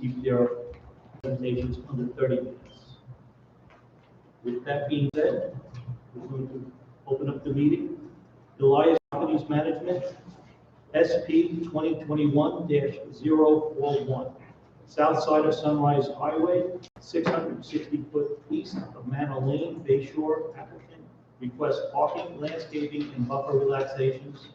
keep their presentations under 30 minutes. With that being said, we're going to open up the meeting. Elias Properties Management, SP 2021-041, south side of Sunrise Highway, 660 foot east of Manor Lane, Bayshore. Applicant requests parking, landscaping, and buffer relaxations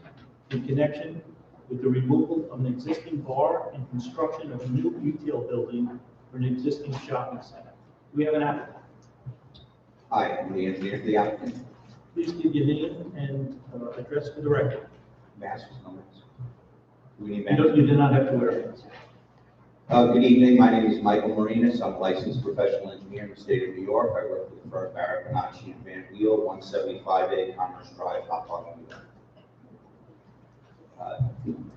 in connection with the removal of an existing bar and construction of a new retail building for an existing shopping center. We have an applicant. Hi, I'm the engineer for the applicant. Please give your name and address for the record. Master's comments. Do we need You do not have to wear it. Good evening. My name is Michael Marinas. I'm a licensed professional engineer in the state of New York. I work for the firm Barrett, Bonacci and Van Wheel, 175A Commerce Drive, Hop Park, New York.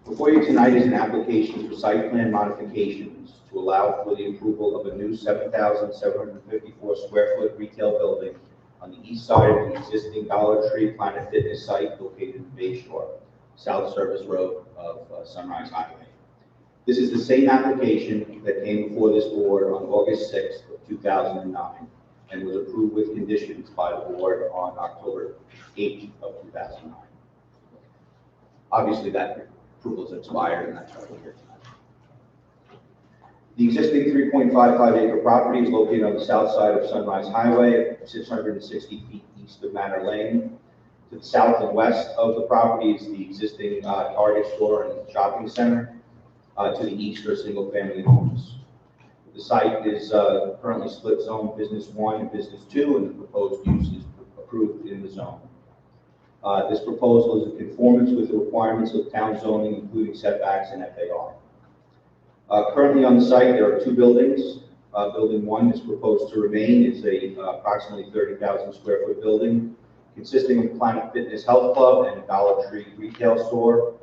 Before you tonight is an application for site plan modifications to allow for the approval of a new 7,754 square foot retail building on the east side of the existing Dollar Tree Planet Fitness site located in Bayshore, South Service Road of Sunrise Highway. This is the same application that came before this board on August 6th of 2009 and was approved with conditions by the board on October 8th of 2009. Obviously, that approval is expired, and that's why we're here tonight. The existing 3.55 acre property is located on the south side of Sunrise Highway, 660 feet east of Manor Lane. To the south and west of the property is the existing Target store and shopping center. To the east are single-family homes. The site is currently split zone Business 1 and Business 2, and the proposed use is approved in the zone. This proposal is in conformance with the requirements of town zoning, including setbacks and FAR. Currently on the site, there are two buildings. Building 1 is proposed to remain. It's a approximately 30,000 square foot building consisting of Planet Fitness Health Club and a Dollar Tree retail store.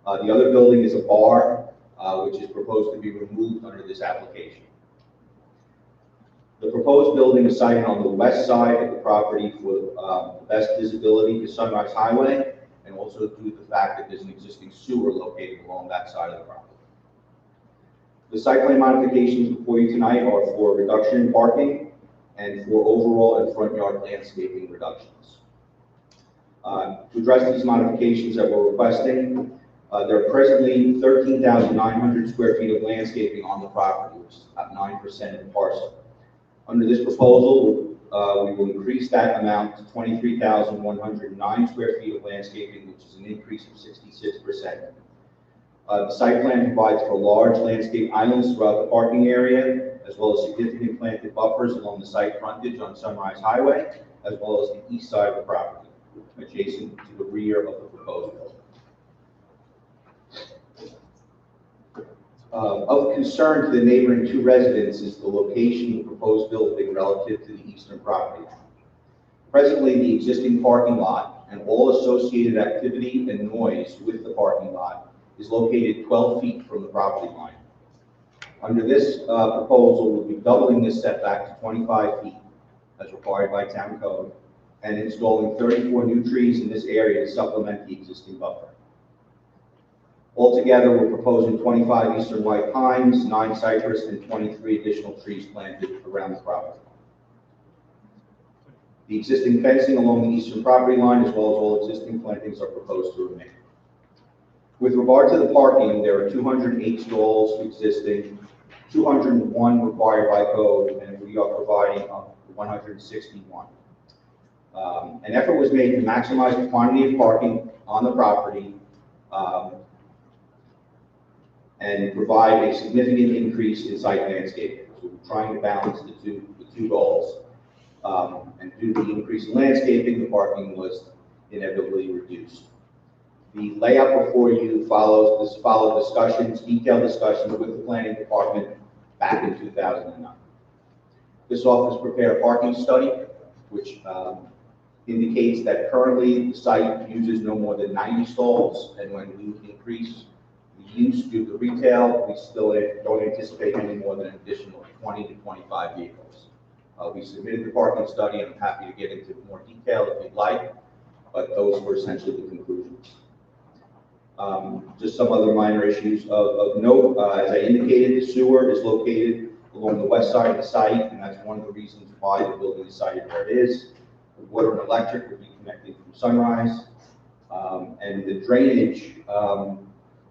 The other building is a bar, which is proposed to be removed under this application. The proposed building is sited on the west side of the property for the best visibility to Sunrise Highway, and also due to the fact that there's an existing sewer located along that side of the property. The site plan modifications before you tonight are for reduction in parking and for overall and front yard landscaping reductions. To address these modifications that we're requesting, there are presently 13,900 square feet of landscaping on the property, which is about 9% of the parcel. Under this proposal, we will increase that amount to 23,109 square feet of landscaping, which is an increase of 66%. The site plan provides for large landscape islands throughout the parking area, as well as significant planted buffers along the site frontage on Sunrise Highway, as well as the east side of the property, adjacent to the rear of the proposed building. Of concern to the neighboring two residents is the location of the proposed building relative to the eastern property line. Presently, the existing parking lot and all associated activity and noise with the parking lot is located 12 feet from the property line. Under this proposal, we'll be doubling this setback to 25 feet as required by town code and installing 34 new trees in this area to supplement the existing buffer. Altogether, we're proposing 25 eastern white pines, 9 cypress, and 23 additional trees planted around the property. The existing fencing along the eastern property line, as well as all existing plantings, are proposed to remain. With regard to the parking, there are 208 stalls existing, 201 required by code, and we are providing 161. An effort was made to maximize the quantity of parking on the property and provide a significant increase in site landscaping. So we're trying to balance the two goals. And due to the increase in landscaping, the parking was inevitably reduced. The layout before you followed discussions, detailed discussions with the planning department back in 2009. This office prepared a parking study, which indicates that currently the site uses no more than 90 stalls, and when we increase the use due to retail, we still don't anticipate any more than an additional 20 to 25 vehicles. We submitted the parking study, and I'm happy to get into more detail if you'd like, but those were essentially the conclusions. Just some other minor issues of note, as I indicated, the sewer is located along the west side of the site, and that's one of the reasons why the building is sited where it is. The water and electric will be connected from Sunrise, and the drainage,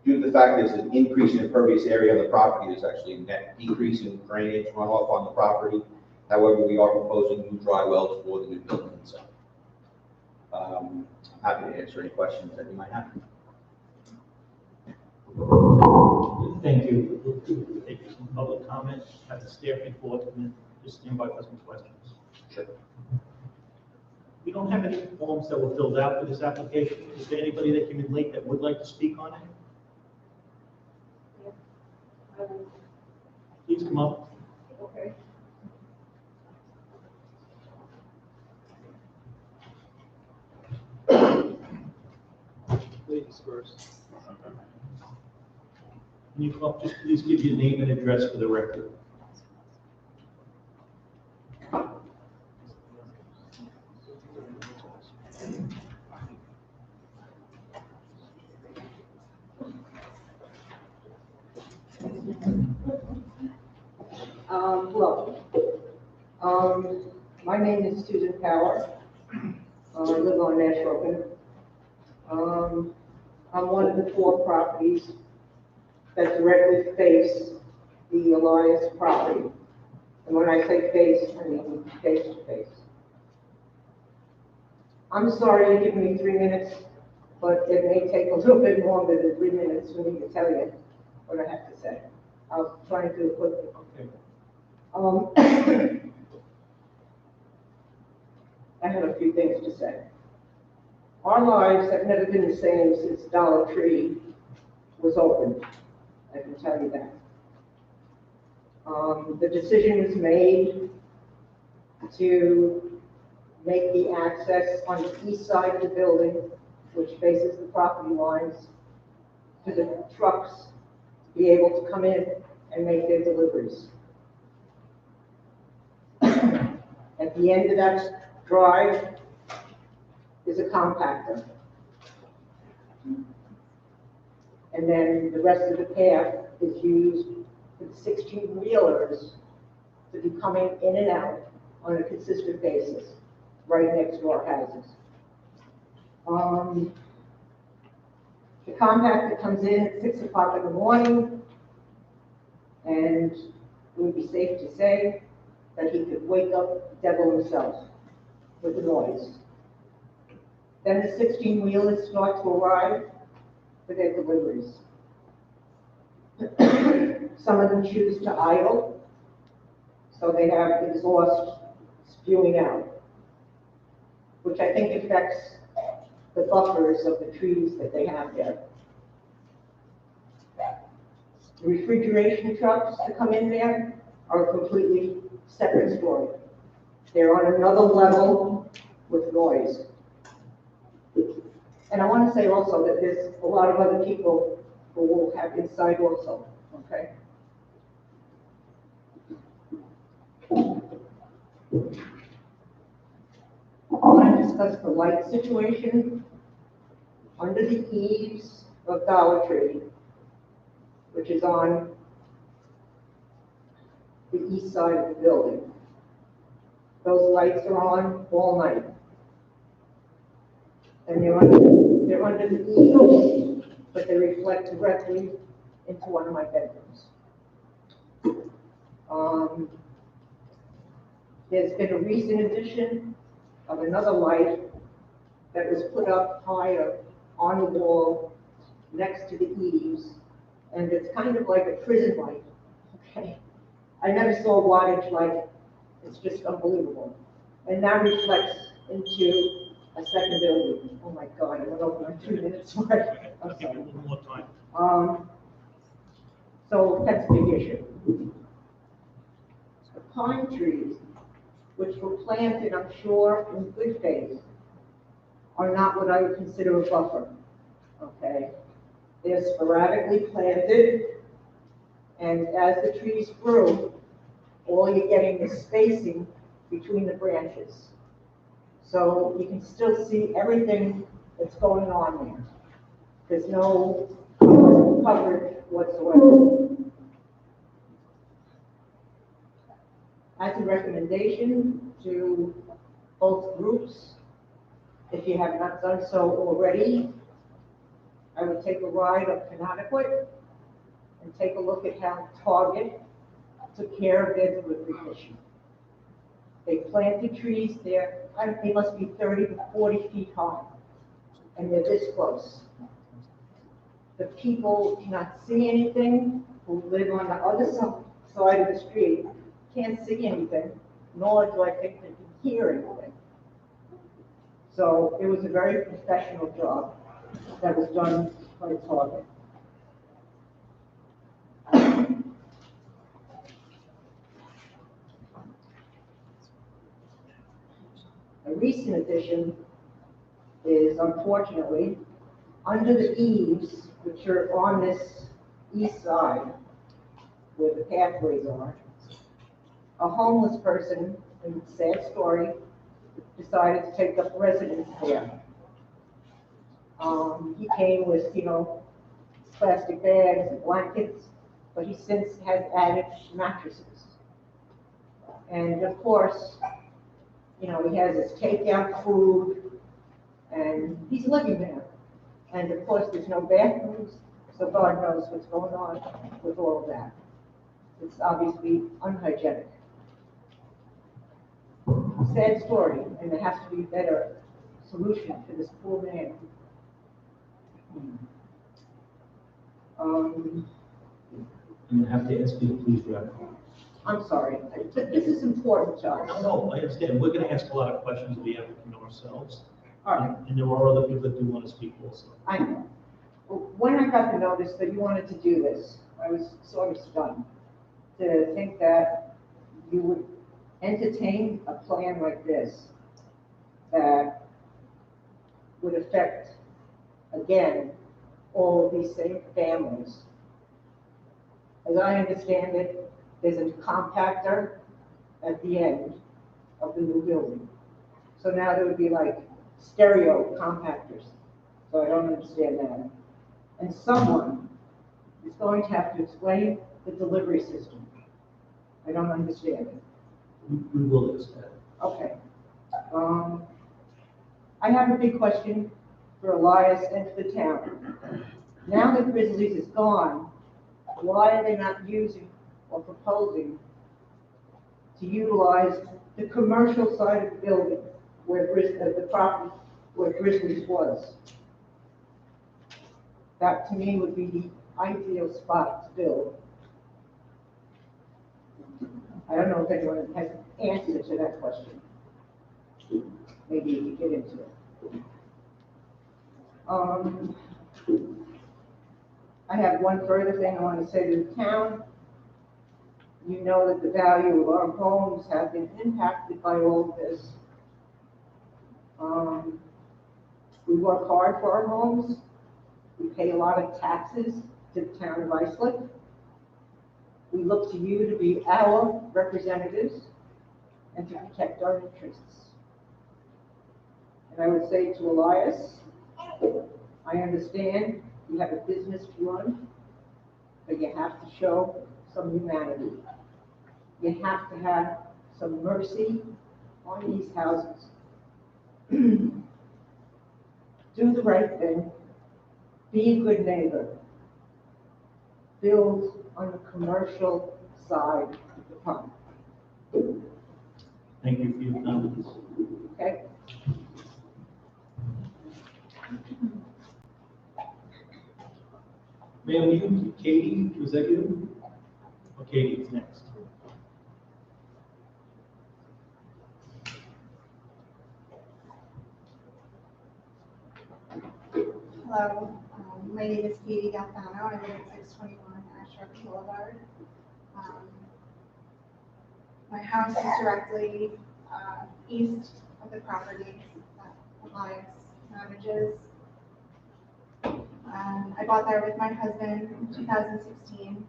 due to the fact there's an increase in impervious area on the property, there's actually a net decrease in drainage runoff on the property. However, we are proposing new dry wells for the new building itself. I'm happy to answer any questions that you might have. Thank you. We'll take some public comments at the staff report and then just stand by for some questions. Sure. We don't have any forms that were filled out for this application. Is there anybody that came in late that would like to speak on it? Please come up. Okay. Ladies first. Can you come up, just please give your name and address for the record. Hello. My name is Susan Power. I live on Nash Road. I'm one of the 4 properties that directly face the Elias property. And when I say face, I mean face to face. I'm sorry you give me 3 minutes, but it may take a little bit longer than 3 minutes for me to tell you what I have to say. I'll try and do it quickly. Okay. I have a few things to say. Our lives have never been the same since Dollar Tree was opened. I can tell you that. The decision was made to make the access on the east side of the building, which faces the property lines, to the trucks be able to come in and make their deliveries. At the end of that drive is a compactor. And then the rest of the path is used for the 16-wheelers to be coming in and out on a consistent basis, right next to our houses. The compactor comes in at 6 o'clock in the morning, and it would be safe to say that he could wake up the devil himself with the noise. Then the 16-wheelers start to arrive for their deliveries. Some of them choose to idle, so they have exhaust spewing out, which I think affects the buffers of the trees that they have there. The refrigeration trucks that come in there are a completely separate story. They're on another level with noise. And I want to say also that there's a lot of other people who will have inside also, okay? I want to discuss the light situation under the eaves of Dollar Tree, which is on the east side of the building. Those lights are on all night. And they're under the eaves, but they reflect directly into one of my bedrooms. There's been a recent addition of another light that was put up higher on the wall next to the eaves, and it's kind of like a prison light, okay? I never saw wattage like it. It's just unbelievable. And that reflects into a second building. Oh my God, I went over my 2 minutes mark. I'm I'll give you a sorry. little more time. So that's a big issue. The pine trees, which were planted, I'm sure, in good faith, are not what I would consider a buffer, okay? They're sporadically planted, and as the trees grew, all you're getting is spacing between the branches. So you can still see everything that's going on there. There's no coverage whatsoever. As a recommendation to both groups, if you have not done so already, I would take a ride up Connecticut and take a look at how Target took care of their delivery issue. They planted trees there, they must be 30 to 40 feet high, and they're this close. The people cannot see anything who live on the other side of the street, can't see anything, nor do I think they can hear anything. So it was a very professional job that was done by Target. A recent addition is, unfortunately, under the eaves, which are on this east side, where the pathways are, a homeless person, in a sad story, decided to take up residence there. He came with, plastic bags and blankets, but he since has added mattresses. And of course, he has his takeout food, and he's living there. And of course, there's no bathrooms, so God knows what's going on with all of that. It's obviously unhygienic. Sad story, and there has to be a better solution for this poor man. I'm gonna have to ask you to please wrap up. I'm sorry, but this is important to us. No, I understand. We're gonna ask a lot of questions of the applicant ourselves. All right, And there are other people that do want to speak also. I know. When I got the notice that you wanted to do this, I was sort of stunned to think that you would entertain a plan like this that would affect, again, all of these same families. As I understand it, there's a compactor at the end of the new building. So now there would be like stereo compactors. So I don't understand that. And someone is going to have to explain the delivery system. I don't understand it. We will ask that. Okay. I have a big question for Elias and for the town. Now that Grizzlies is gone, why are they not using or proposing to utilize the commercial side of the building where the property where Grizzlies was? That to me would be the ideal spot to build. I don't know if anyone has an answer to that question. Maybe you could get into it. I have one further thing I want to say to the town. You know that the value of our homes have been impacted by all of this. We work hard for our homes. We pay a lot of taxes to the town of Islip. We look to you to be our representatives and to protect our interests. And I would say to Elias, I understand you have a business to run, but you have to show some humanity. You have to have some mercy on these houses. Do the right thing. Be a good neighbor. Build on the commercial side of the pond. Thank you for your comments. Okay? Ma'am, you, Katie, was that you? Or Katie is next. Hello, my name is Katie Galfano. I live at 621 Ashrock Boulevard. My house is directly east of the property that Elias manages. I bought there with my husband in 2016,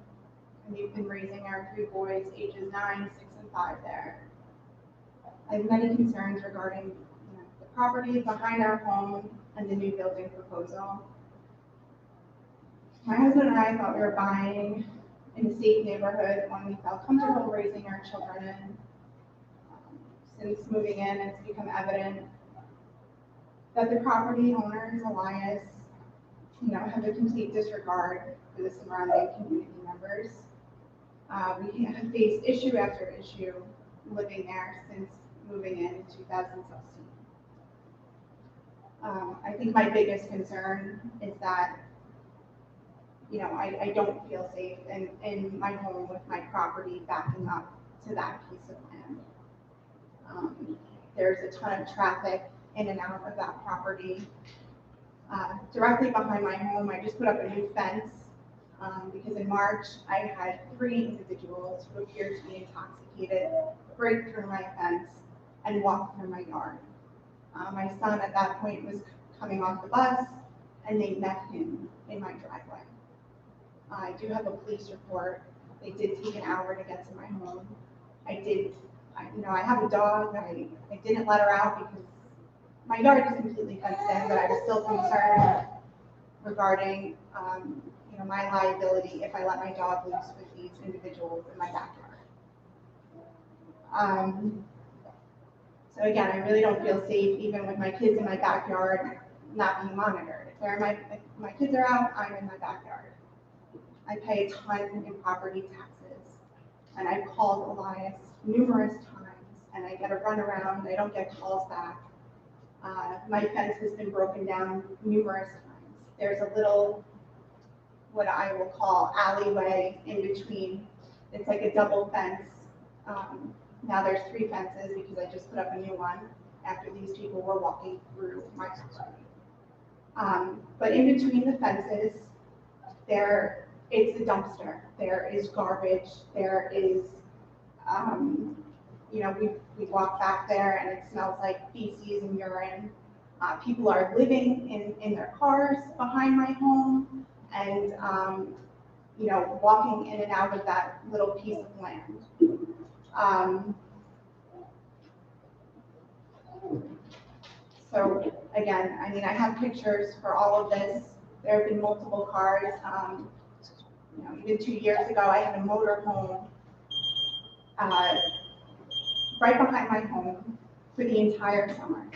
and we've been raising our 3 boys, ages 9, 6, and 5 there. I have many concerns regarding the property behind our home and the new building proposal. My husband and I thought we were buying in a safe neighborhood, one we felt comfortable raising our children in. Since moving in, it's become evident that the property owners, Elias, have a complete disregard for the surrounding community members. We have faced issue after issue living there since moving in 2016. I think my biggest concern is that, I don't feel safe in my home with my property backing up to that piece of land. There's a ton of traffic in and out of that property. Directly behind my home, I just put up a new fence because in March, I had 3 individuals who appeared to be intoxicated break through my fence and walk through my yard. My son at that point was coming off the bus and they met him in my driveway. I do have a police report. They did take an hour to get to my home. I have a dog. I didn't let her out because my yard is completely fenced in, but I was still concerned regarding, my liability if I let my dog loose with these individuals in my backyard. So again, I really don't feel safe even with my kids in my backyard not being monitored. If my kids are out, I'm in my backyard. I pay a ton in property taxes, and I've called Elias numerous times, and I get a runaround. I don't get calls back. My fence has been broken down numerous times. There's a little, what I will call alleyway in between. It's like a double fence. Now there's 3 fences because I just put up a new one after these people were walking through my property. But in between the fences, it's a dumpster. There is garbage. There is, we walk back there and it smells like feces and urine. People are living in their cars behind my home and, walking in and out of that little piece of land. So again, I have pictures for all of this. There have been multiple cars. Even 2 years ago, I had a motor home right behind my home for the entire summer.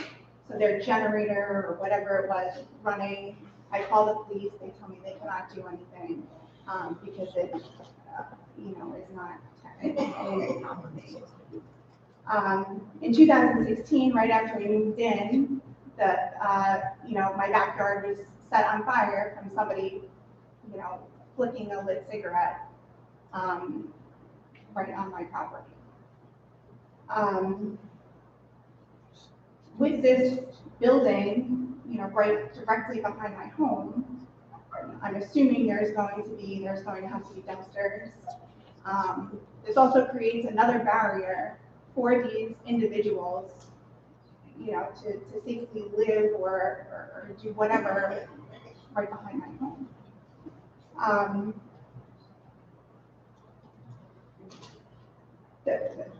So their generator or whatever it was running. I call the police. They tell me they cannot do anything because it, is not technically complicated. In 2016, right after we moved in, my backyard was set on fire from somebody, flicking a lit cigarette right on my property. With this building, right directly behind my home, I'm assuming there's going to have to be dumpsters. This also creates another barrier for these individuals, to safely live or do whatever right behind my home.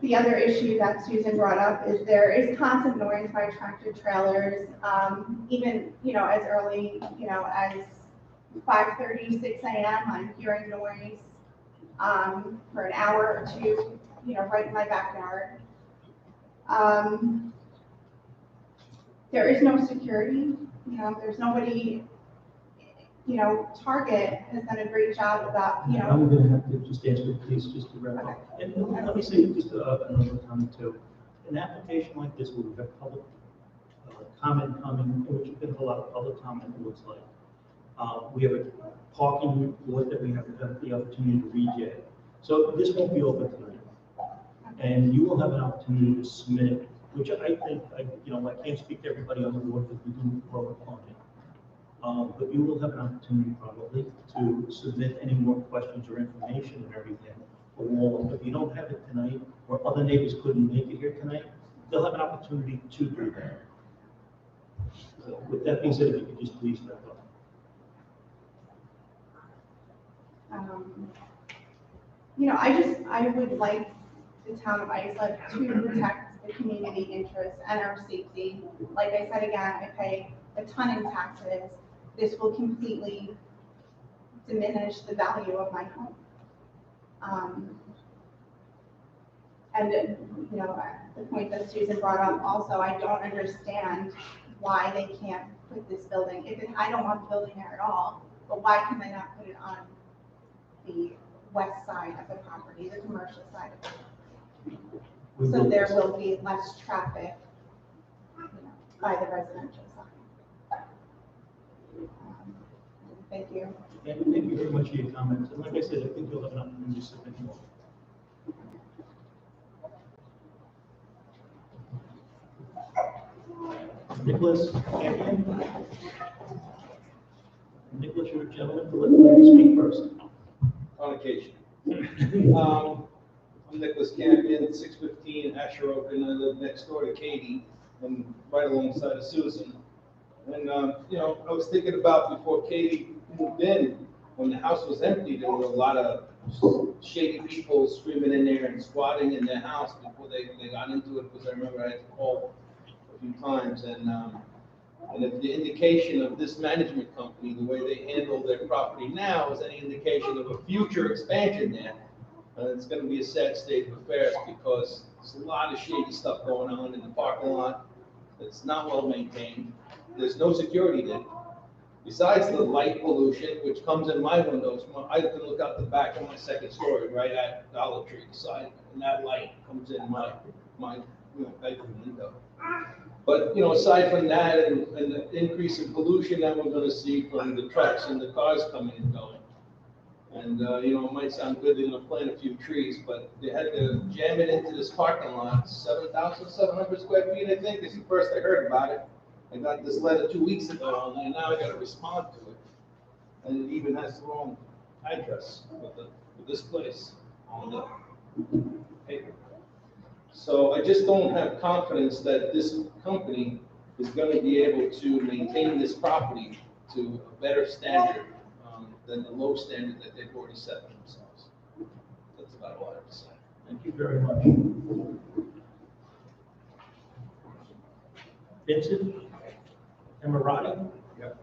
The other issue that Susan brought up is there is constant noise by tractor trailers, even, as early, as 5:30, 6 a.m. I'm hearing noise for an hour or 2, right in my backyard. There is no security, there's nobody, Target has done a great job about, I'm going to have to just ask the police just to wrap up. And let me say just another comment too. An application like this where we have public comment coming, which we have a lot of public comment, it looks like. We have a parking report that we have the opportunity to read yet. So this won't be open tonight. And you will have an opportunity to submit, which I think, I can't speak to everybody on the board because we do public comment. But you will have an opportunity probably to submit any more questions or information and everything. Or if you don't have it tonight, or other neighbors couldn't make it here tonight, they'll have an opportunity to do that. So with that being said, if you could just please wrap up. I would like the town of Islip to protect the community interests and our safety. Like I said again, I pay a ton in taxes. This will completely diminish the value of my home. And, you know, the point that Susan brought up also, I don't understand why they can't put this building, I don't want the building there at all, but why can they not put it on the west side of the property, the commercial side of the property? So there will be less traffic, you know, by the residential side. Thank you. And thank you very much for your comments. And like I said, I think you'll have an opportunity to submit more. Nicholas Campion. Nicholas, you're a gentleman, but let me speak first. On occasion. I'm Nicholas Campion, 615 Asher Oak, and I live next door to Katie, and right alongside of Susan. And, you know, I was thinking about before Katie moved in, when the house was empty, there were a lot of shady people screaming in there and squatting in their house before they got into it, because I remember I had to call a few times, and if the indication of this management company, the way they handle their property now, is any indication of a future expansion there, it's gonna be a sad state of affairs, because there's a lot of shady stuff going on in the parking lot. It's not well maintained. There's no security there. Besides the light pollution, which comes in my windows, I can look out the back of my second story, right at Dollar Tree side, and that light comes in my bedroom window. But, you know, aside from that and the increase in pollution that we're gonna see from the trucks and the cars coming and going. And, you know, it might sound good, they're gonna plant a few trees, but they had to jam it into this parking lot, 7,700 square feet, I think, is the first I heard about it. I got this letter 2 weeks ago, and now I gotta respond to it. And it even has the wrong address for this place on the paper. So I just don't have confidence that this company is gonna be able to maintain this property to a better standard than the low standard that they've already set for themselves. That's about all I have to say. Thank you very much. Vincent Emirati. Yep.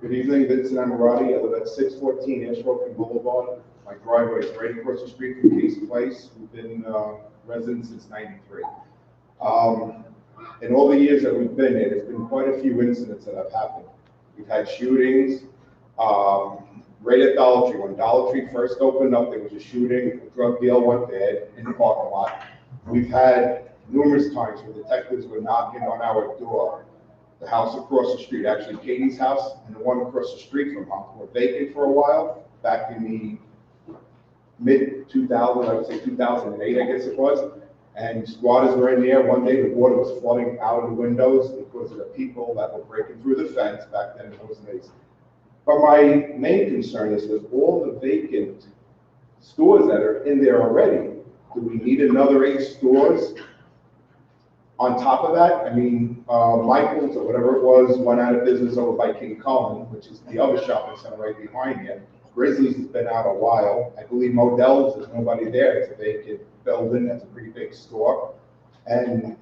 Good evening, Vincent Emirati. I live at 614 Ashbrook Boulevard. My driveway is right across the street from Case Place. We've been residents since '93. In all the years that we've been here, there's been quite a few incidents that have happened. We've had shootings. Right at Dollar Tree, when Dollar Tree first opened up, there was a shooting, a drug deal went bad in the parking lot. We've had numerous times where detectives were knocking on our door. The house across the street, actually Katie's house, and the one across the street from her were vacant for a while, back in the mid-2000s, I would say 2008, I guess it was. And squatters were in there. One day the water was flooding out of the windows because of the people that were breaking through the fence back then in those days. But my main concern is with all the vacant stores that are in there already, do we need another 8 stores on top of that? I mean, Michael's or whatever it was went out of business over by King Cullen, which is the other shopping center right behind here. Grizzlies has been out a while. I believe Modell's, there's nobody there. It's a vacant building. That's a pretty big store. And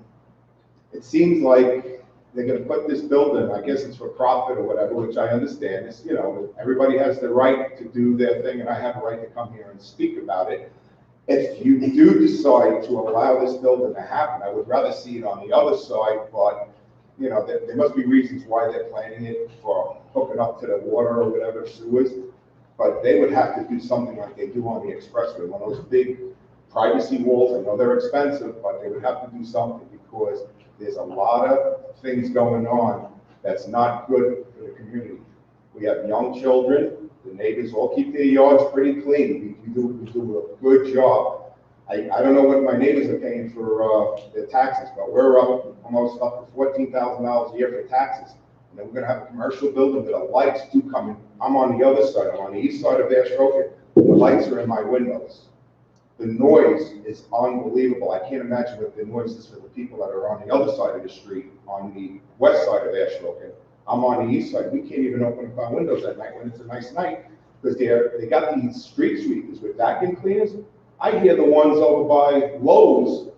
it seems like they're going to put this building, I guess it's for profit or whatever, which I understand. It's, you know, everybody has the right to do their thing, and I have a right to come here and speak about it. If you do decide to allow this building to happen, I would rather see it on the other side, but, you know, there must be reasons why they're planning it for hooking up to the water or whatever, sewers. But they would have to do something like they do on the expressway, one of those big privacy walls. I know they're expensive, but they would have to do something because there's a lot of things going on that's not good for the community. We have young children. The neighbors all keep their yards pretty clean. We do a good job. I don't know what my neighbors are paying for their taxes, but we're almost up to $14,000 a year for taxes. And then we're gonna have a commercial building where the lights do come in. I'm on the other side. I'm on the east side of Ashbrook. The lights are in my windows. The noise is unbelievable. I can't imagine what the noise is for the people that are on the other side of the street, on the west side of Ashbrook. I'm on the east side. We can't even open up our windows at night when it's a nice night because they got these street sweepers with vacuum cleaners. I hear the ones over by Lowe's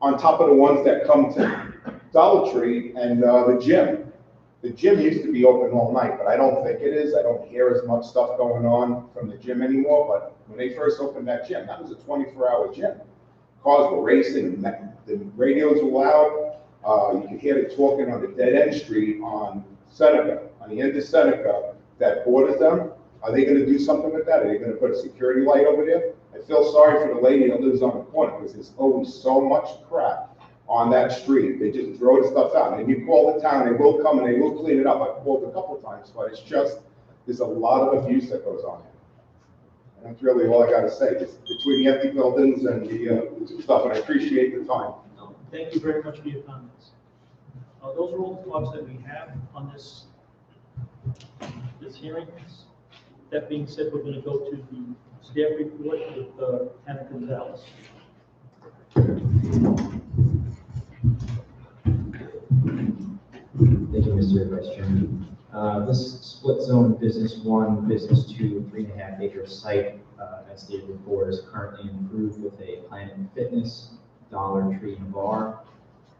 on top of the ones that come to Dollar Tree and the gym. The gym used to be open all night, but I don't think it is. I don't hear as much stuff going on from the gym anymore, but when they first opened that gym, that was a 24-hour gym. Cars were racing, the radios were loud. You could hear them talking on the dead-end street on Seneca, on the end of Seneca that borders them. Are they gonna do something with that? Are they gonna put a security light over there? I feel sorry for the lady that lives on the corner, because there's always so much crap on that street. They just throw the stuff out. And if you call the town, they will come and they will clean it up. I've called a couple of times, but it's just, there's a lot of abuse that goes on here. And that's really all I gotta say, it's between the empty buildings and the stuff, and I appreciate the time. No, thank you very much for your comments. Those are all the talks that we have on this hearing. That being said, we're gonna go to the staff report with Hannah Gonzalez. Thank you, Mr. Vice Chairman. This split zone Business 1, Business 2, 3.5 acre site, as stated before, is currently improved with a Planet Fitness, Dollar Tree, and bar.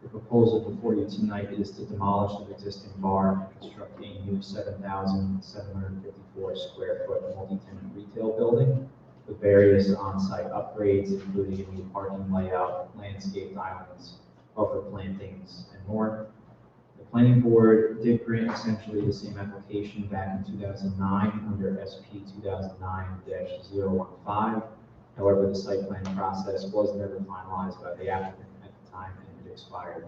The proposal before you tonight is to demolish the existing bar and construct a new 7,754 square foot multi-tenant retail building with various on-site upgrades, including a new parking layout, landscaped islands, buffer plantings, and more. The planning board did grant essentially the same application back in 2009 under SP 2009-015. However, the site plan process was never finalized by the applicant at the time and it expired.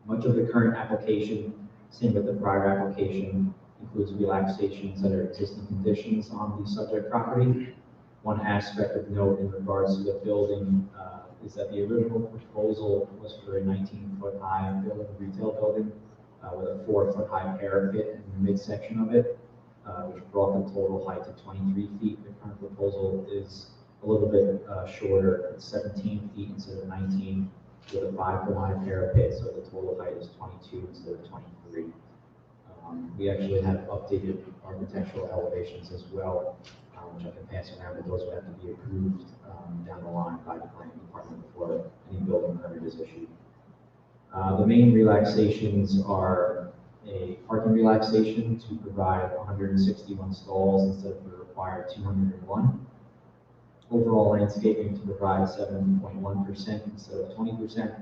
Much of the current application, same with the prior application, includes relaxations that are existing conditions on the subject property. One aspect of note in regards to the building is that the original proposal was for a 19-foot high retail building with a 4-foot high parapet in the midsection of it, which brought the total height to 23 feet. The current proposal is a little bit shorter, it's 17 feet instead of 19, with a 5-foot high parapet, so the total height is 22 instead of 23. We actually have updated architectural elevations as well, which I can pass around, but those would have to be approved down the line by the planning department before any building permit is issued. The main relaxations are a parking relaxation to provide 161 stalls instead of the required 201. Overall landscaping to provide 7.1% instead of 20%.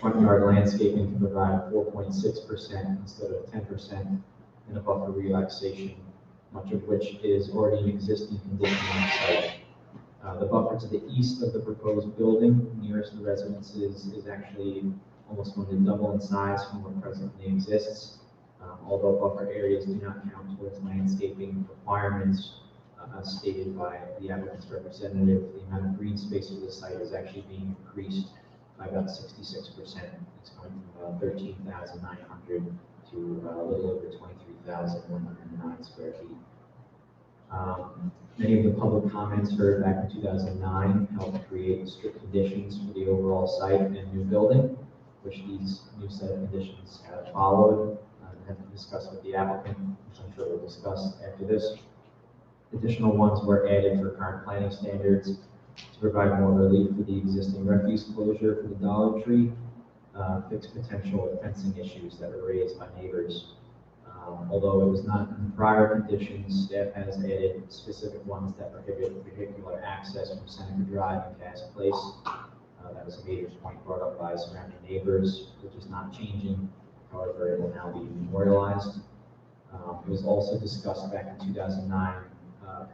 Front yard landscaping to provide 4.6% instead of 10%, and a buffer relaxation, much of which is already an existing condition on the site. The buffer to the east of the proposed building, nearest the residences, is actually almost going to double in size from what presently exists. Although buffer areas do not count towards landscaping requirements, as stated by the applicant's representative, the amount of green space of the site is actually being increased by about 66%. It's going from 13,900 to a little over 23,109 square feet. Many of the public comments heard back in 2009 helped create strict conditions for the overall site and new building, which these new set of conditions have followed and have been discussed with the applicant, which I'm sure we'll discuss after this. Additional ones were added for current planning standards to provide more relief for the existing refuse closure for the Dollar Tree, fix potential fencing issues that were raised by neighbors. Although it was not in prior conditions, staff has added specific ones that prohibit vehicular access from Seneca Drive and Cass Place. That was a major point brought up by surrounding neighbors, which is not changing. However, it will now be memorialized. It was also discussed back in 2009,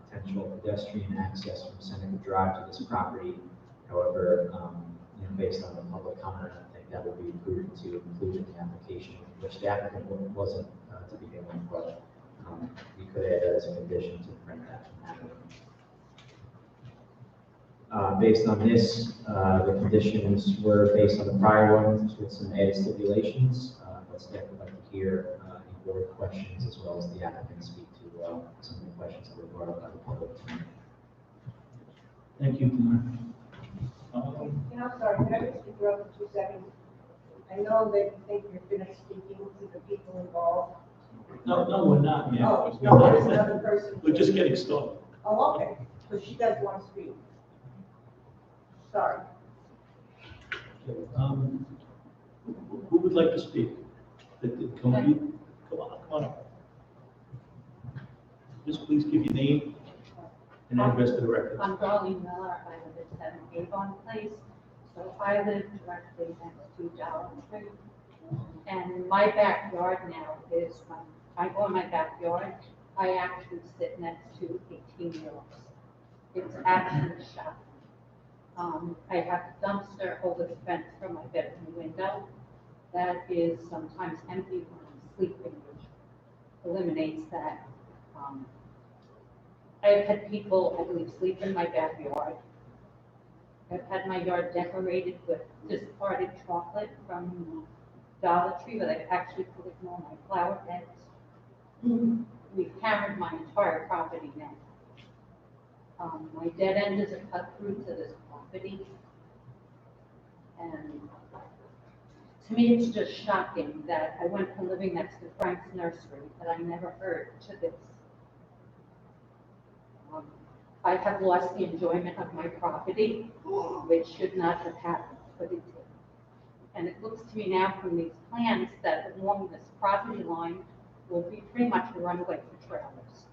potential pedestrian access from Seneca Drive to this property. However, based on the public comment, I think that would be prudent to include in the application, which the applicant wasn't to begin with, but we could add that as a condition to prevent that from happening. Based on this, the conditions were based on the prior ones with some added stipulations, but staff would like to hear any board questions as well as the applicant speak to some of the questions that were brought up by the public. Thank you. I'm sorry, can I just interrupt for 2 seconds? I know that you think you're finished speaking to the people involved. No, we're not yet. Oh, no, there's another person. We're just getting started. Oh, okay, so she does want to speak. Sorry. Okay, Who would like to speak? Come on up. Just please give your name and address to the record. I'm Darlene Miller, I live at 7 Avon Place, so I live directly next to Dollar Tree. And my backyard now is, when I go in my backyard, I actually sit next to 18-year-olds. It's absolutely shocking. I have a dumpster over the fence from my bedroom window that is sometimes empty when I'm sleeping, which eliminates that. I've had people, I believe, sleep in my backyard. I've had my yard decorated with discarded chocolate from Dollar Tree, but I've actually put it in all my flower beds. We've hammered my entire property now. My dead end is a cut through to this property. And to me, it's just shocking that I went from living next to Frank's nursery that I never heard to this. I have lost the enjoyment of my property, which should not have happened, but it did. And it looks to me now from these plans that along this property line will be pretty much a runway for trailers.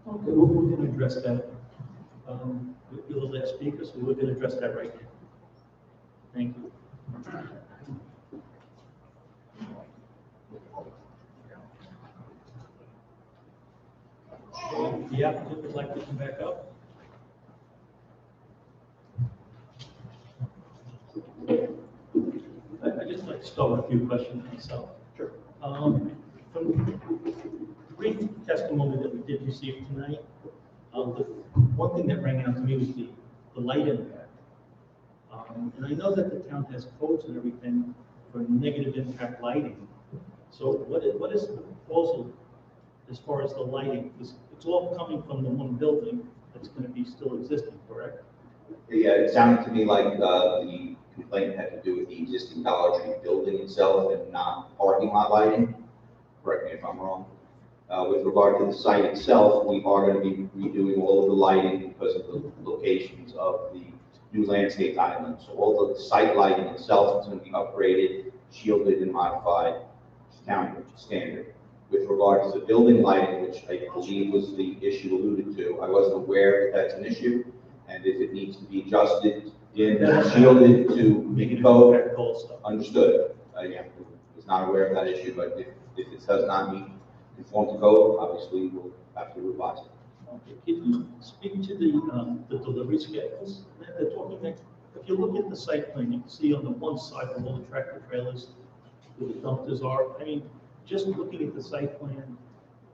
Okay, we're going to address that. You're the last speaker, so we're going to address that right now. Thank you. The applicant would like to come back up. I'd just like to start with a few questions myself. Sure. From brief testimony that we did receive tonight, the one thing that rang out to me was the light impact. And I know that the town has codes and everything for negative impact lighting. So what is the proposal as far as the lighting? Because it's all coming from the one building that's going to be still existing, correct? Yeah, it sounded to me like the complaint had to do with the existing Dollar Tree building itself and not parking lot lighting. Correct me if I'm wrong. With regard to the site itself, we are going to be redoing all of the lighting because of the locations of the new landscape islands. So all of the site lighting itself is going to be upgraded, shielded, and modified to town standard. With regard to the building lighting, which I believe was the issue alluded to, I wasn't aware that that's an issue, and if it needs to be adjusted in shielded to meet code, understood. Yeah, was not aware of that issue, but if it does not meet conform to code, obviously we'll have to revise it. Okay. Can you speak to the delivery schedules? They're talking that if you look at the site plan, you can see on the one side where all the tractor trailers, where the dumpsters are. I mean, just looking at the site plan,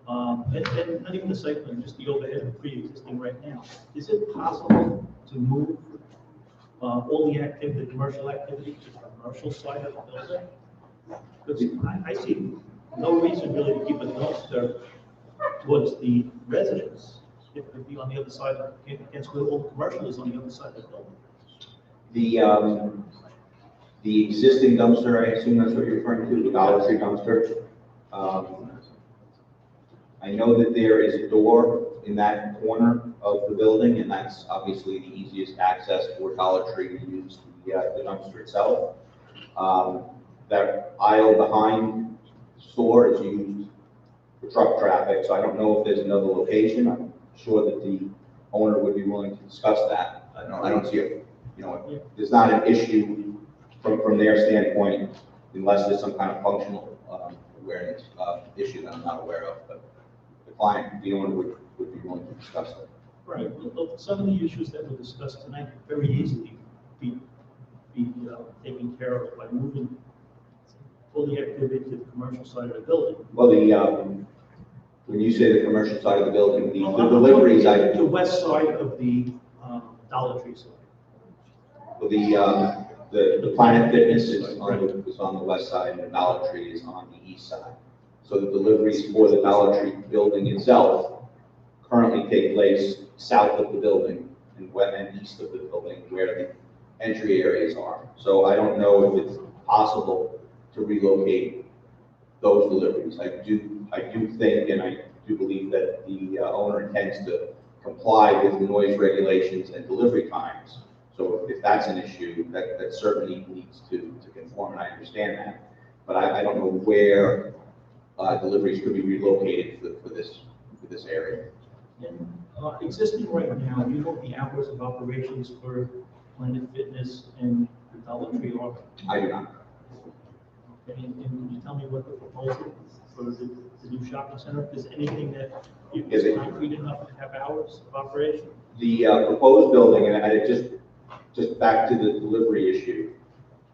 and not even the site plan, just the overhead pre-existing right now. Is it possible to move all the activity, the commercial activity, to the commercial side of the building? Because I see no reason really to keep a dumpster towards the residents. It could be on the other side, against where all the commercial is on the other side of the building. The existing dumpster, I assume that's what you're referring to, the Dollar Tree dumpster. I know that there is a door in that corner of the building, and that's obviously the easiest access for Dollar Tree to use the dumpster itself. That aisle behind the store is used for truck traffic, so I don't know if there's another location. I'm sure that the owner would be willing to discuss that. I don't see it, there's not an issue from their standpoint unless there's some kind of functional awareness issue that I'm not aware of, but the client, the owner would be willing to discuss that. Right. Well, some of the issues that were discussed tonight could very easily be taken care of by moving all the activity to the commercial side of the building. Well, when you say the commercial side of the building, the deliveries, the west side of the Dollar Tree side. Well, the Planet Fitness is on the west side, and the Dollar Tree is on the east side. So the deliveries for the Dollar Tree building itself currently take place south of the building and east of the building, where the entry areas are. So I don't know if it's possible to relocate those deliveries. I do think, and I do believe that the owner intends to comply with the noise regulations and delivery times. So if that's an issue, that certainly needs to conform, and I understand that. But I don't know where deliveries could be relocated for this area. And existing right now, you know the hours of operations for Planet Fitness and the Dollar Tree are? I do not. And can you tell me what the proposal for the new shopping center, is anything that Is is it- concrete enough to have hours of operation? The proposed building, and it just back to the delivery issue,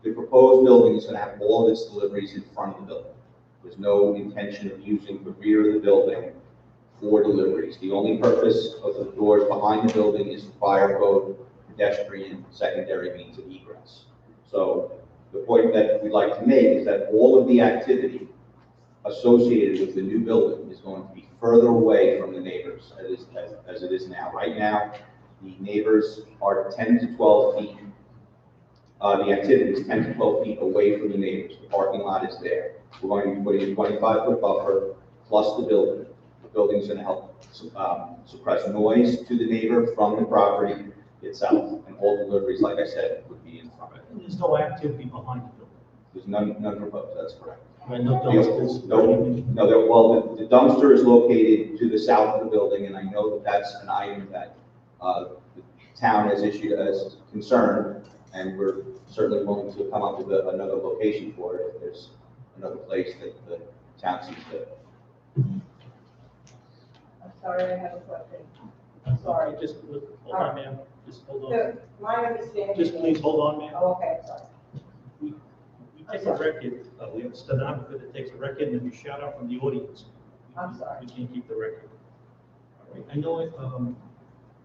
the proposed building is going to have all of its deliveries in front of the building. There's no intention of using the rear of the building for deliveries. The only purpose of the doors behind the building is for fire code, pedestrian, secondary means of egress. So the point that we'd like to make is that all of the activity associated with the new building is going to be further away from the neighbors as it is now. Right now, the neighbors are 10 to 12 feet. The activity is 10 to 12 feet away from the neighbors. The parking lot is there. We're going to be putting a 25-foot buffer plus the building. The building's going to help suppress noise to the neighbor from the property itself. And all deliveries, like I said, would be in front of it. And there's no activity behind the building. There's none proposed, that's correct. Right, no dumpsters, No, anything? no, well, the dumpster is located to the south of the building, and I know that that's an item that the town has issued as concern, and we're certainly willing to come up with another location for it if there's another place that the town sees fit. I'm sorry, I have a question. I'm sorry. Just, hold on, ma'am, just hold on. So, my understanding. Just please hold on, ma'am. Oh, okay, sorry. We take a record, we have a stenographer that takes a record, and then we shout out from the audience. I'm sorry. We can't keep the record. All right, I know it,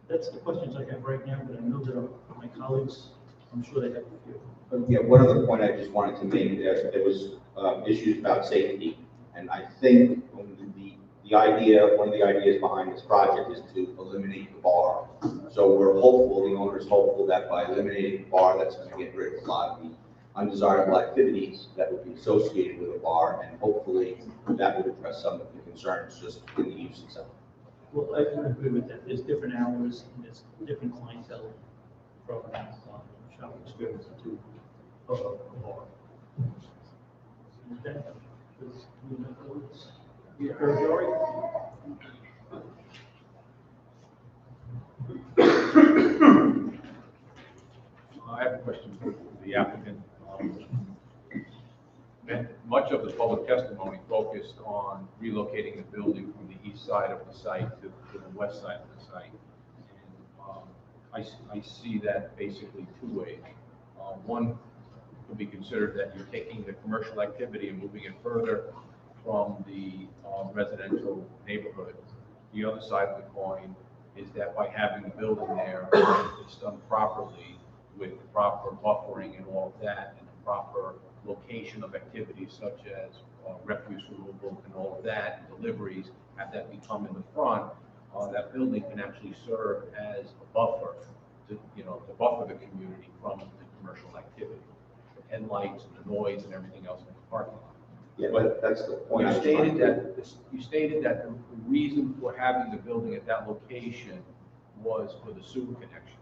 that's the questions I have right now, but I know that my colleagues, I'm sure they have a few. But yeah, one other point I just wanted to make, there was issues about safety, and I think one of the ideas behind this project is to eliminate the bar. So we're hopeful, the owner is hopeful that by eliminating the bar, that's going to get rid of a lot of the undesirable activities that would be associated with a bar, and hopefully that would address some of the concerns just in the use itself. Well, I can agree with that. There's different hours, and there's different clientele from shopping experience to a bar. Okay? You heard Jory? I have a question for the applicant. Much of the public testimony focused on relocating the building from the east side of the site to the west side of the site. And I see that basically two ways. One could be considered that you're taking the commercial activity and moving it further from the residential neighborhood. The other side of the coin is that by having the building there, it's done properly with the proper buffering and all of that, and the proper location of activities such as refuse removal and all of that, and deliveries, have that become in the front, that building can actually serve as a buffer to buffer the community from the commercial activity, the headlights and the noise and everything else in the parking lot. Yeah, but that's the point. You stated that the reason for having the building at that location was for the sewer connection.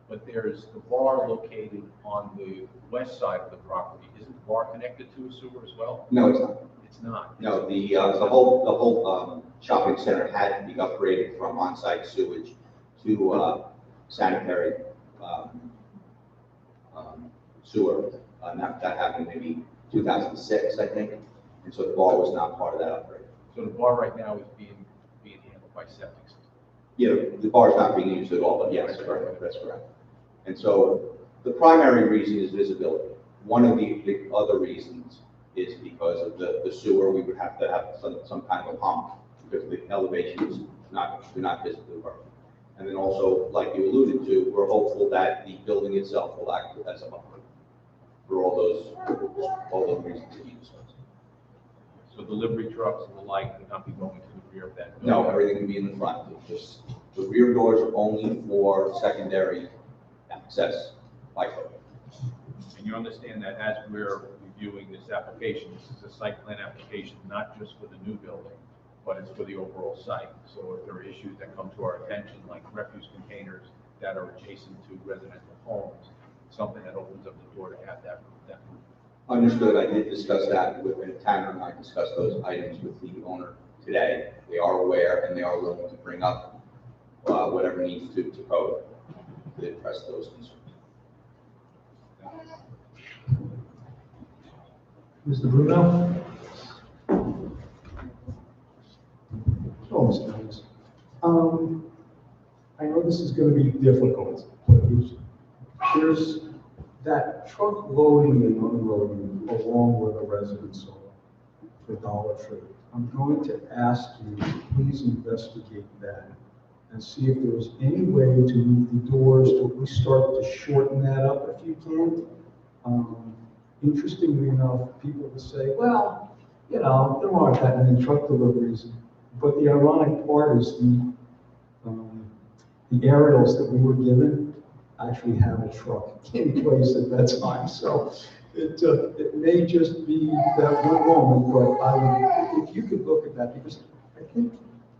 But there's the bar located on the west side of the property. Isn't the bar connected to a sewer as well? No, it's not. It's not. No, the whole shopping center had to be upgraded from on-site sewage to sanitary sewer. And that happened maybe 2006, I think. And so the bar was not part of that upgrade. So the bar right now is being handled by septic system. Yeah, the bar is not being used at all, but yes, correct, that's correct. And so the primary reason is visibility. One of the other reasons is because of the sewer, we would have to have some kind of a pump because the elevation is not visibly working. And then also, like you alluded to, we're hopeful that the building itself will act as a buffer for all those reasons that you discussed. So delivery trucks and the like would not be going to the rear of that building? No, everything can be in the front. It's just the rear doors are only for secondary access by code. And you understand that as we're reviewing this application, this is a site plan application, not just for the new building, but it's for the overall site. So if there are issues that come to our attention, like refuse containers that are adjacent to residential homes, something that opens up the door to have that roof. Understood. I did discuss that with, and Tanner and I discussed those items with the owner today. They are aware and they are willing to bring up whatever needs to code to address those concerns. Mr. Bruno? Oh, Mr. Hayes. I know this is gonna be difficult, but there's that truck loading and unloading along where the residents are for Dollar Tree. I'm going to ask you to please investigate that and see if there's any way to move the doors to at least start to shorten that up if you can. Interestingly enough, people will say, well, you know, there aren't that many truck deliveries. But the ironic part is the aerials that we were given actually have a truck in place at that time. So it may just be that one moment, but if you could look at that, because I think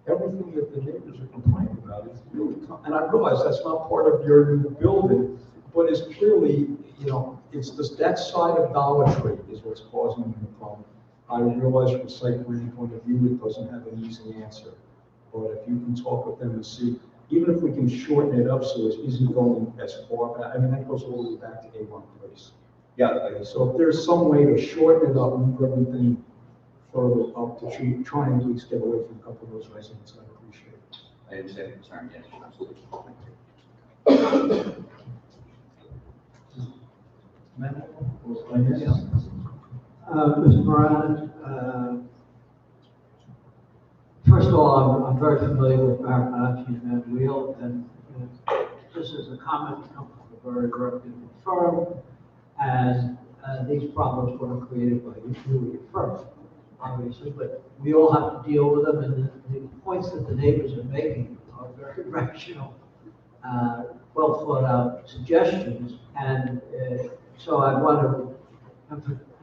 everything that the neighbors are complaining about is really, and I realize that's not part of your new building, but it's clearly, you know, it's just that side of Dollar Tree is what's causing the problem. I realize from a site planning point of view, it doesn't have an easy answer. But if you can talk with them and see, even if we can shorten it up so it isn't going as far back, I mean, that goes all the way back to A1 Place. Yeah, So if there's some way to shorten it up and move everything further up to try and at least get away from a couple of those residents, I'd appreciate it. I understand the concern, yes, absolutely. Mr. Moran, first of all, I'm very familiar with Marinacci and Van Wheel, and this is a comment that comes from a very reputable firm, and these problems weren't created by your firm, obviously, but we all have to deal with them, and the points that the neighbors are making are very rational, well thought out suggestions, and so I want to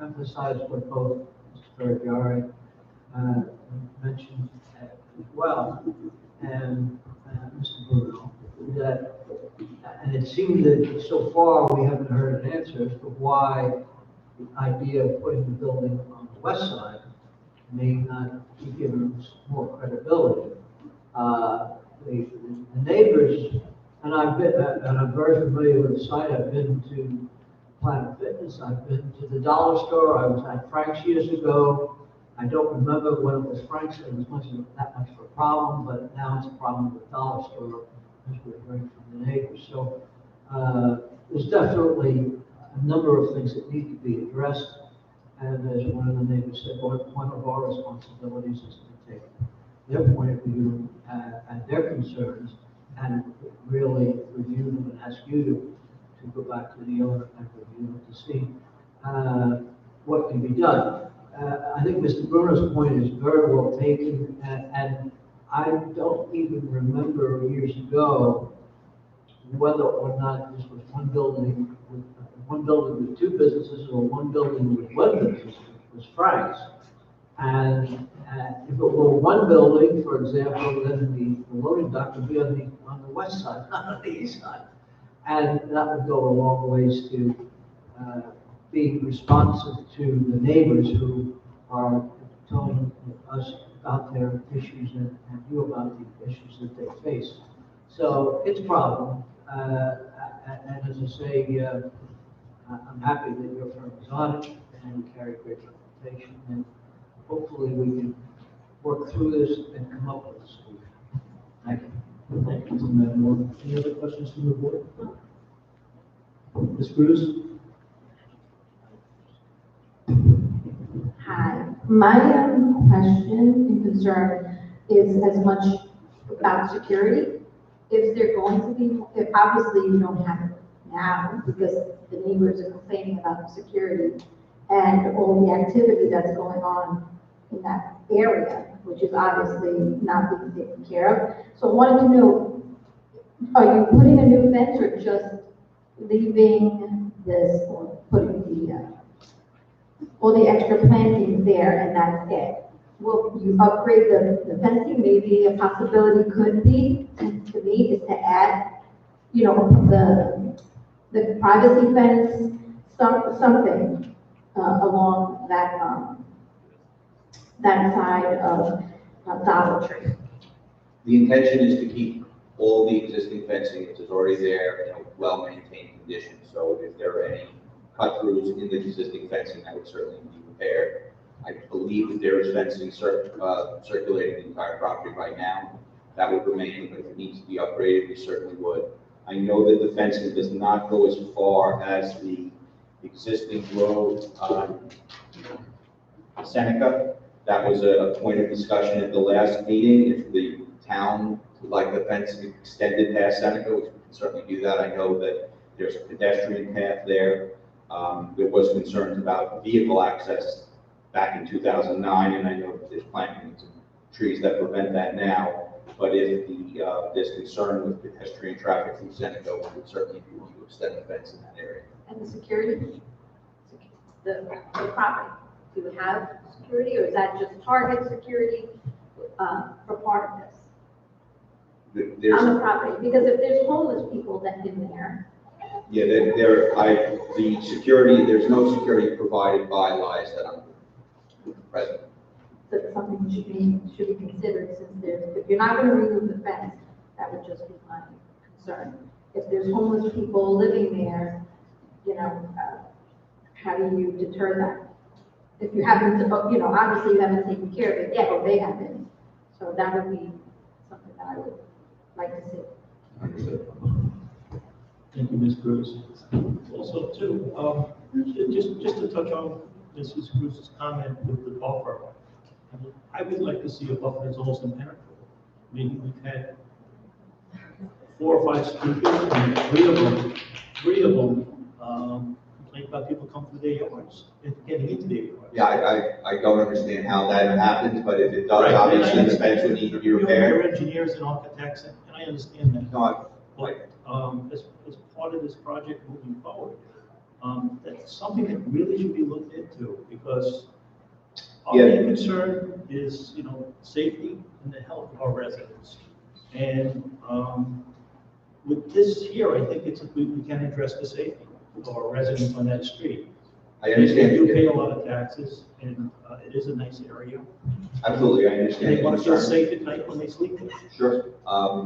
emphasize what both Mr. Ferragliari mentioned as well, and Mr. Bruno, that, and it seems that so far we haven't heard an answer as to why the idea of putting the building on the west side may not be given more credibility. The neighbors, and I've been, and I'm very familiar with the site. I've been to Planet Fitness. I've been to the Dollar Store. I was at Frank's years ago. I don't remember when it was Frank's. It was that much of a problem, but now it's a problem with Dollar Store, as we're hearing from the neighbors. So there's definitely a number of things that need to be addressed. And as one of the neighbors said, one of our responsibilities is to take their point of view and their concerns and really review them and ask you to go back to the owner and review them to see what can be done. I think Mr. Bruno's point is very well taken, and I don't even remember years ago whether or not this was one building with two businesses or one building with one business, which was Frank's. And if it were one building, for example, then the loading dock would be on the west side, not on the east side. And that would go a long ways to be responsive to the neighbors who are telling us about their issues and you about the issues that they face. So it's a problem. And as I say, I'm happy that your firm is on it and you carry great reputation. And hopefully we can work through this and come up with a solution. Thank you. Thank you, Councilman Moore. Any other questions from the board? Ms. Bruce? Hi, my question and concern is as much about security. If they're going to be, if obviously you don't have it now because the neighbors are complaining about the security and all the activity that's going on in that area, which is obviously not being taken care of. So I wanted to know, are you putting a new fence or just leaving this or putting all the extra plantings there and that's it? Will you upgrade the fencing? Maybe a possibility could be, to me, is to add you know, the privacy fence, something, along that side of Dollar Tree. The intention is to keep all the existing fencing, which is already there, in a well-maintained condition. So if there are any cut-throughs in the existing fencing, that would certainly be repaired. I believe that there is fencing circulating the entire property right now. That would remain, but if it needs to be upgraded, we certainly would. I know that the fencing does not go as far as the existing road on Seneca. That was a point of discussion at the last meeting. If the town would like the fence extended past Seneca, we can certainly do that. I know that there's a pedestrian path there. There was concerns about vehicle access back in 2009, and I know that there's plantings and trees that prevent that now. But if there's concern with pedestrian traffic through Seneca, we would certainly be willing to extend the fence in that area. And the security, the property, do you have security, or is that just target security, for part of this? There's, On the property, because if there's homeless people that in there, yeah, the security, there's no security provided by lies that I'm present. that's something that should be considered, since if you're not gonna remove the fence, that would just be my concern. If there's homeless people living there, you know, how do you deter that? If you haven't, you know, obviously you haven't taken care of it yet, or they haven't, so that would be something that I would like to see. Understood. Thank you, Ms. Cruz. Also, too, just to touch on Mrs. Cruz's comment with the buffer, I would like to see a buffer that's almost impenetrable. I mean, we've had 4 or 5 speakers, and three of them complain about people coming through their yards and getting into their yards. Yeah, I don't understand how that happens, but if it does, Right. obviously the fence would need to be repaired. You're engineers and architects, and I understand that. No, But as part of this project moving forward, that's something that really should be looked into, because our Yeah. main concern is, you know, safety and the health of our residents. And with this here, I think we can address the safety of our residents on that street. I understand. They do pay a lot of taxes, and it is a nice area. Absolutely, I And understand. they the want to feel concern. safe at night when they sleep there. Sure.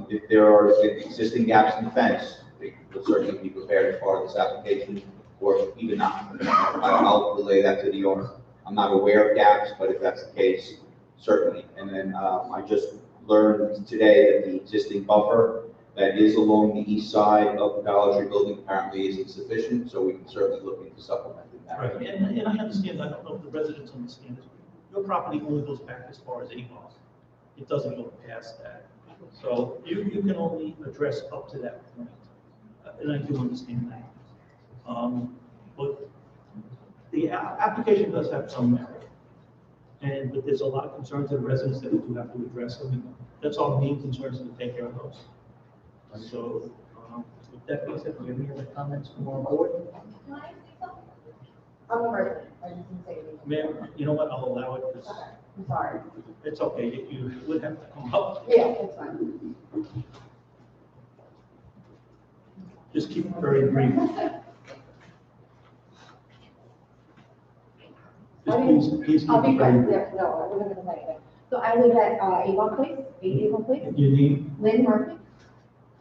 If there are existing gaps in the fence, they will certainly be prepared as part of this application, or even not. I'll relay that to the owner. I'm not aware of gaps, but if that's the case, certainly. And then, I just learned today that the existing buffer that is along the east side of the Dollar Tree building apparently isn't sufficient, so we can certainly look into supplementing that. Right, and I understand, I don't know if the residents understand this, your property only goes back as far as Avon. It doesn't go past that. So you can only address up to that point, and I do understand that. But the application does have some merit, but there's a lot of concerns of residents that we do have to address, and that's our main concern, is to take care of those. So, with that being said, do you have any other comments from our board? Can I say something? I'm a resident, I just didn't say anything. Ma'am, you know what, I'll allow it, because I'm sorry. it's okay, you would have to come up, Yeah, it's fine. just keep it very brief. Please I'll keep be it very quick, brief. yeah, no, I wasn't gonna say anything. So I live at Avon Place, 8 Avon Place, You need, Lynn Murphy.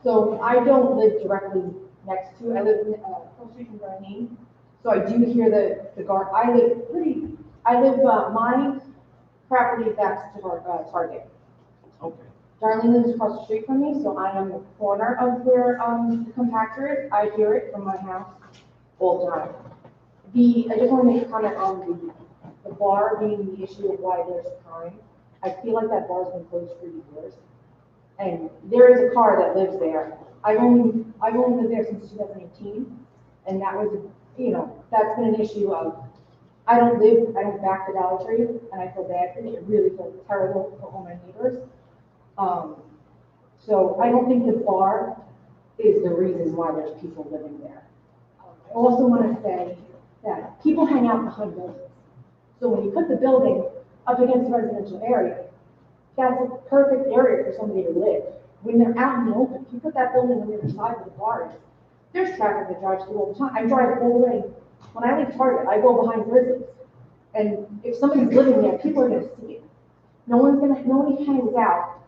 So I don't live directly next to, I live across the street from Darlene. So I do hear the guard, my property backs to Target. okay, Darlene lives across the street from me, so I am the corner of where the compactor is. I hear it from my house all the time. I just want to make a comment on the bar being the issue of why there's crime. I feel like that bar's been closed for years. And there is a car that lives there. I've only lived there since 2018, and that was, you know, that's been an issue of, I don't back the Dollar Tree, and I feel bad for it. I really feel terrible for all my neighbors. So I don't think the bar is the reason why there's people living there. I also want to say that people hang out behind buildings. So when you put the building up against a residential area, that's a perfect area for somebody to live. when they're out in the open, if you put that building on the other side of the bar, there's traffic that drives through all the time. I drive all the way, when I leave Target, I go behind Grizzlies. And if somebody's living there, people are gonna see it. Nobody hangs out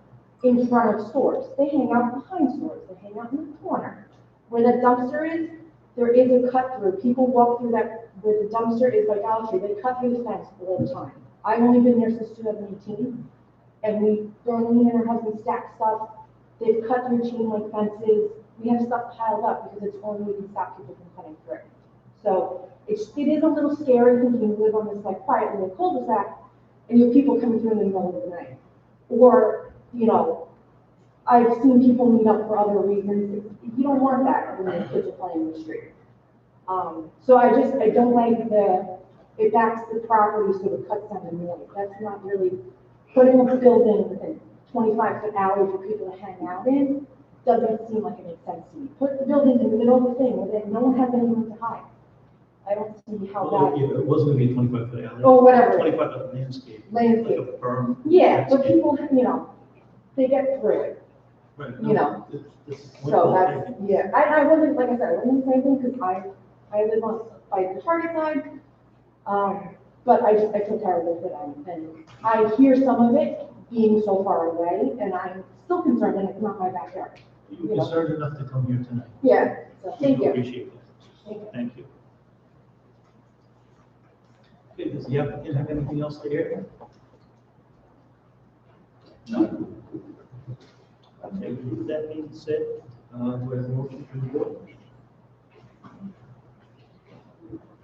in front of stores. They hang out behind stores. They hang out in the corner. Where that dumpster is, there is a cut through. People walk through that, where the dumpster is by Dollar Tree. They cut through the fence all the time. I've only been there since 2018. And Darlene and her husband stack stuff. They've cut through chain link fences. We have stuff piled up because it's the only way we can stop people from cutting through. So it is a little scary thinking you live on this like quiet little cul-de-sac and you have people coming through in the middle of the night. Or, you know, I've seen people meet up for other reasons. You don't want that when the kids are playing in the street. So I don't like it backs the property so it cuts down the noise. That's not really putting up a building in 25-foot alley for people to hang out in. Doesn't seem like it makes sense to me. Put the building in the middle of the thing where then no one has anyone to hide. I don't see how Well, that, yeah, it wasn't gonna be a 25-foot alley. or whatever, 25-foot landscape. landscape. Like a berm. Yeah, but people, you know, they get through it. Right, you know. This So that's, yeah, I wasn't, like I said, I wasn't saying anything because I live on, by the Target side. But I feel terrible for them. And I hear some of it being so far away and I'm still concerned and it's not my backyard. You're concerned enough to come here tonight. Yeah, so thank We you. appreciate that. Thank you. Thank you. Okay, does the applicant have anything else to add? No. Okay, with that being said, we have a motion to adjourn.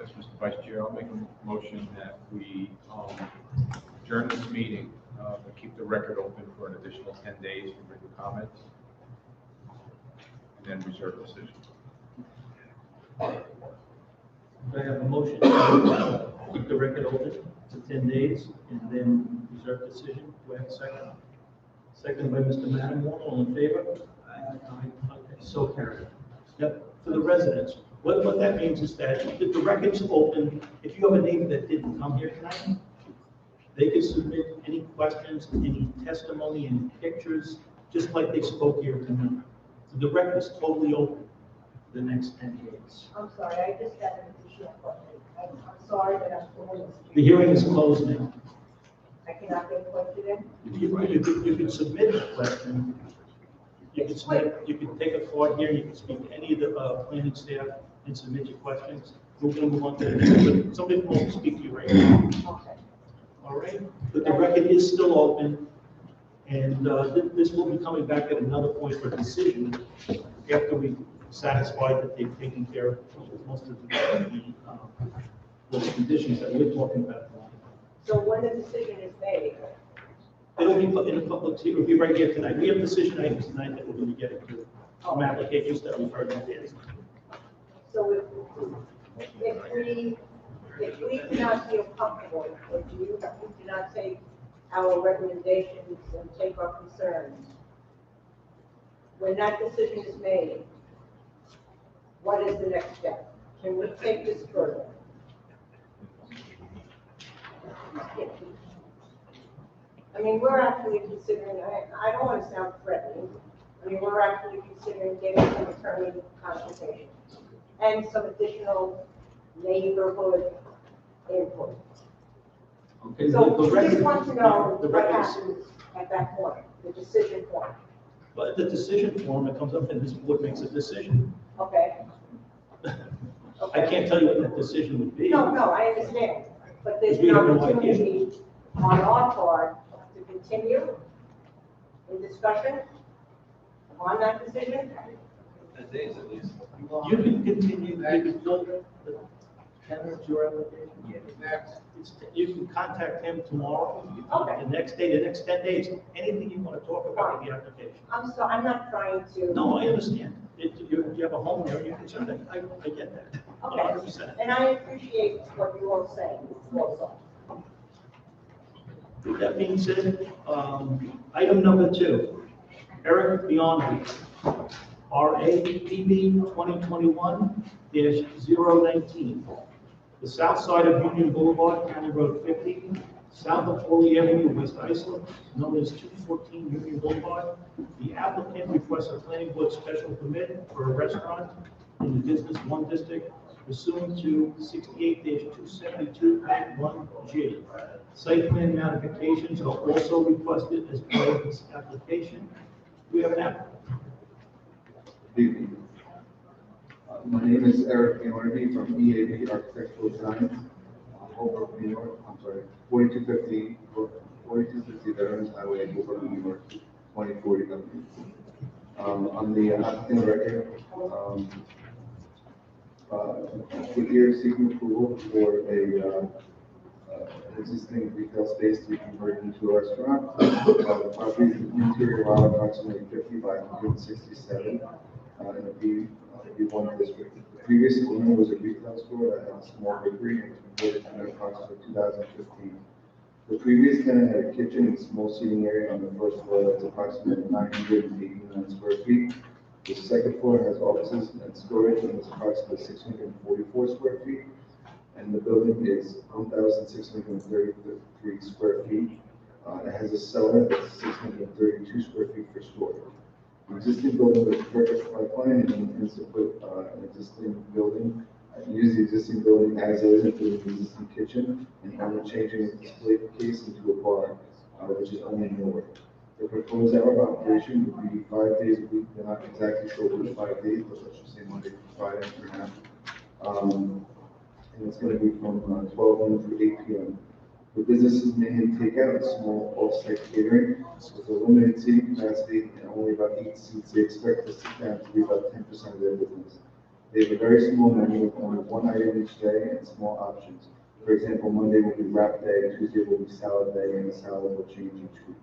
Yes, Mr. Vice Chair, I'll make a motion that we adjourn this meeting, but keep the record open for an additional 10 days for written comments, and then reserve decision. I have a motion to keep the record open to 10 days and then reserve decision. Do I have a second? Second by Mr. Matamore. All in favor? Aye. Okay, so carried. Yep, for the residents. What that means is that if the record's open, if you have a neighbor that didn't come here tonight, they can submit any questions, any testimony, any pictures, just like they spoke here tonight. So the record is totally open for the next 10 days. I'm sorry, I just got an additional question. I'm sorry that I'm doing this. The hearing is closed now. I cannot get a question in? You can submit a question. You can take a card here, you can speak to any of the planning staff and submit your questions. We're going to move on to the next, but somebody will speak to you right now. Okay. All right? But the record is still open, and this will be coming back at another point for decision after we've satisfied that they've taken care of most of the conditions that we're talking about. So when the decision is made, It'll be in a public, it'll be right here tonight. We have decision items tonight that we're going to get into, some applications that we've heard today. so if we do not feel comfortable, if you do not take our recommendations and take our concerns, when that decision is made, what is the next step? Can we take this further? I mean, we're actually considering, I don't want to sound threatening, I mean, we're actually considering getting some attorney consultation and some additional neighborhood input. Okay, So the we record- just want to know the what record is- happens at that point, the decision point, But the decision form, it comes up and this board makes a decision. okay? I can't tell you what that decision would be. No, I understand, but there's We an have no idea. opportunity on our part to continue in discussion on that decision. You can continue, you can fill the tenants, your application. You can contact him tomorrow, Okay. the next day, the next 10 days, anything you want to talk about in the application. I'm not trying to. No, I understand. You have a home there, you're concerned, I get that. Okay, 100%. and I appreciate what you all say also. With that being said, item number 2, Eric Biondi, RAPB 2021-019. The south side of Union Boulevard, County Road 50, south of Foley Avenue, West Islip, known as 214 Union Boulevard. The applicant requests a planning board special permit for a restaurant in the Business 1 District pursuant to 68-272.1G. Site plan modifications are also requested as part of this application. We have an applicant. Good evening. My name is Eric Norby from EAB Architectural Designs, Holbrook, New York. I'm sorry, 4250 Veterans Highway, Holbrook, New York, 2040W. I'm the applicant record. We're here seeking approval for a existing retail space to be converted into a restaurant. The property's interior lot approximately 50 by 167 in a B1 district. The previous owner was a retail store that had a small bakery and was converted to an approximately 2015. The previous tenant had a kitchen and small seating area on the first floor that's approximately 989 square feet. The second floor has offices and storage and is approximately 644 square feet. And the building is 1,633 square feet. It has a cellar that's 632 square feet for storage. The existing building was purchased by client and intends to put an existing building, use the existing building as is, including the existing kitchen, and only changing the display case into a bar, which is only indoor. The proposed hour of operation would be 5 days a week. They're not exactly sure which 5 days, but let's just say Monday to Friday for now. And it's going to be from 12 noon to 8 p.m. The business is mainly takeout and small off-site catering with a limited seating capacity and only about 8 seats. They expect the sit down to be about 10% of their business. They have a very small menu with only one item each day and small options. For example, Monday will be wrap day, Tuesday will be salad day, and the salad will change each week.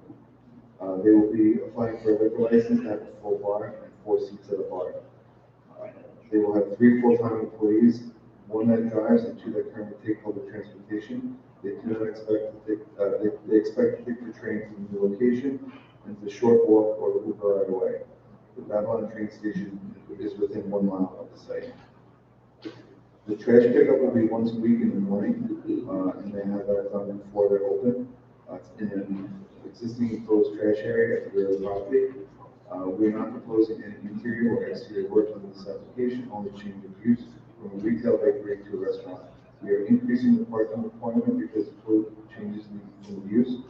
They will be applying for a liquor license to have a full bar and 4 seats at a bar. They will have 3 full-time employees, 1 that drives and 2 that currently take public transportation. They do not expect to take, they expect to take the train from the location, and it's a short walk or Uber right away. The Babylon train station is within 1 mile of the site. The trash pickup will be once a week in the morning, and they have that done before they're open. It's in an existing enclosed trash area at the rear of the property. We're not proposing any interior or exterior work on this application, only change of use from a retail bakery to a restaurant. We are increasing the parking requirement because the code changes the use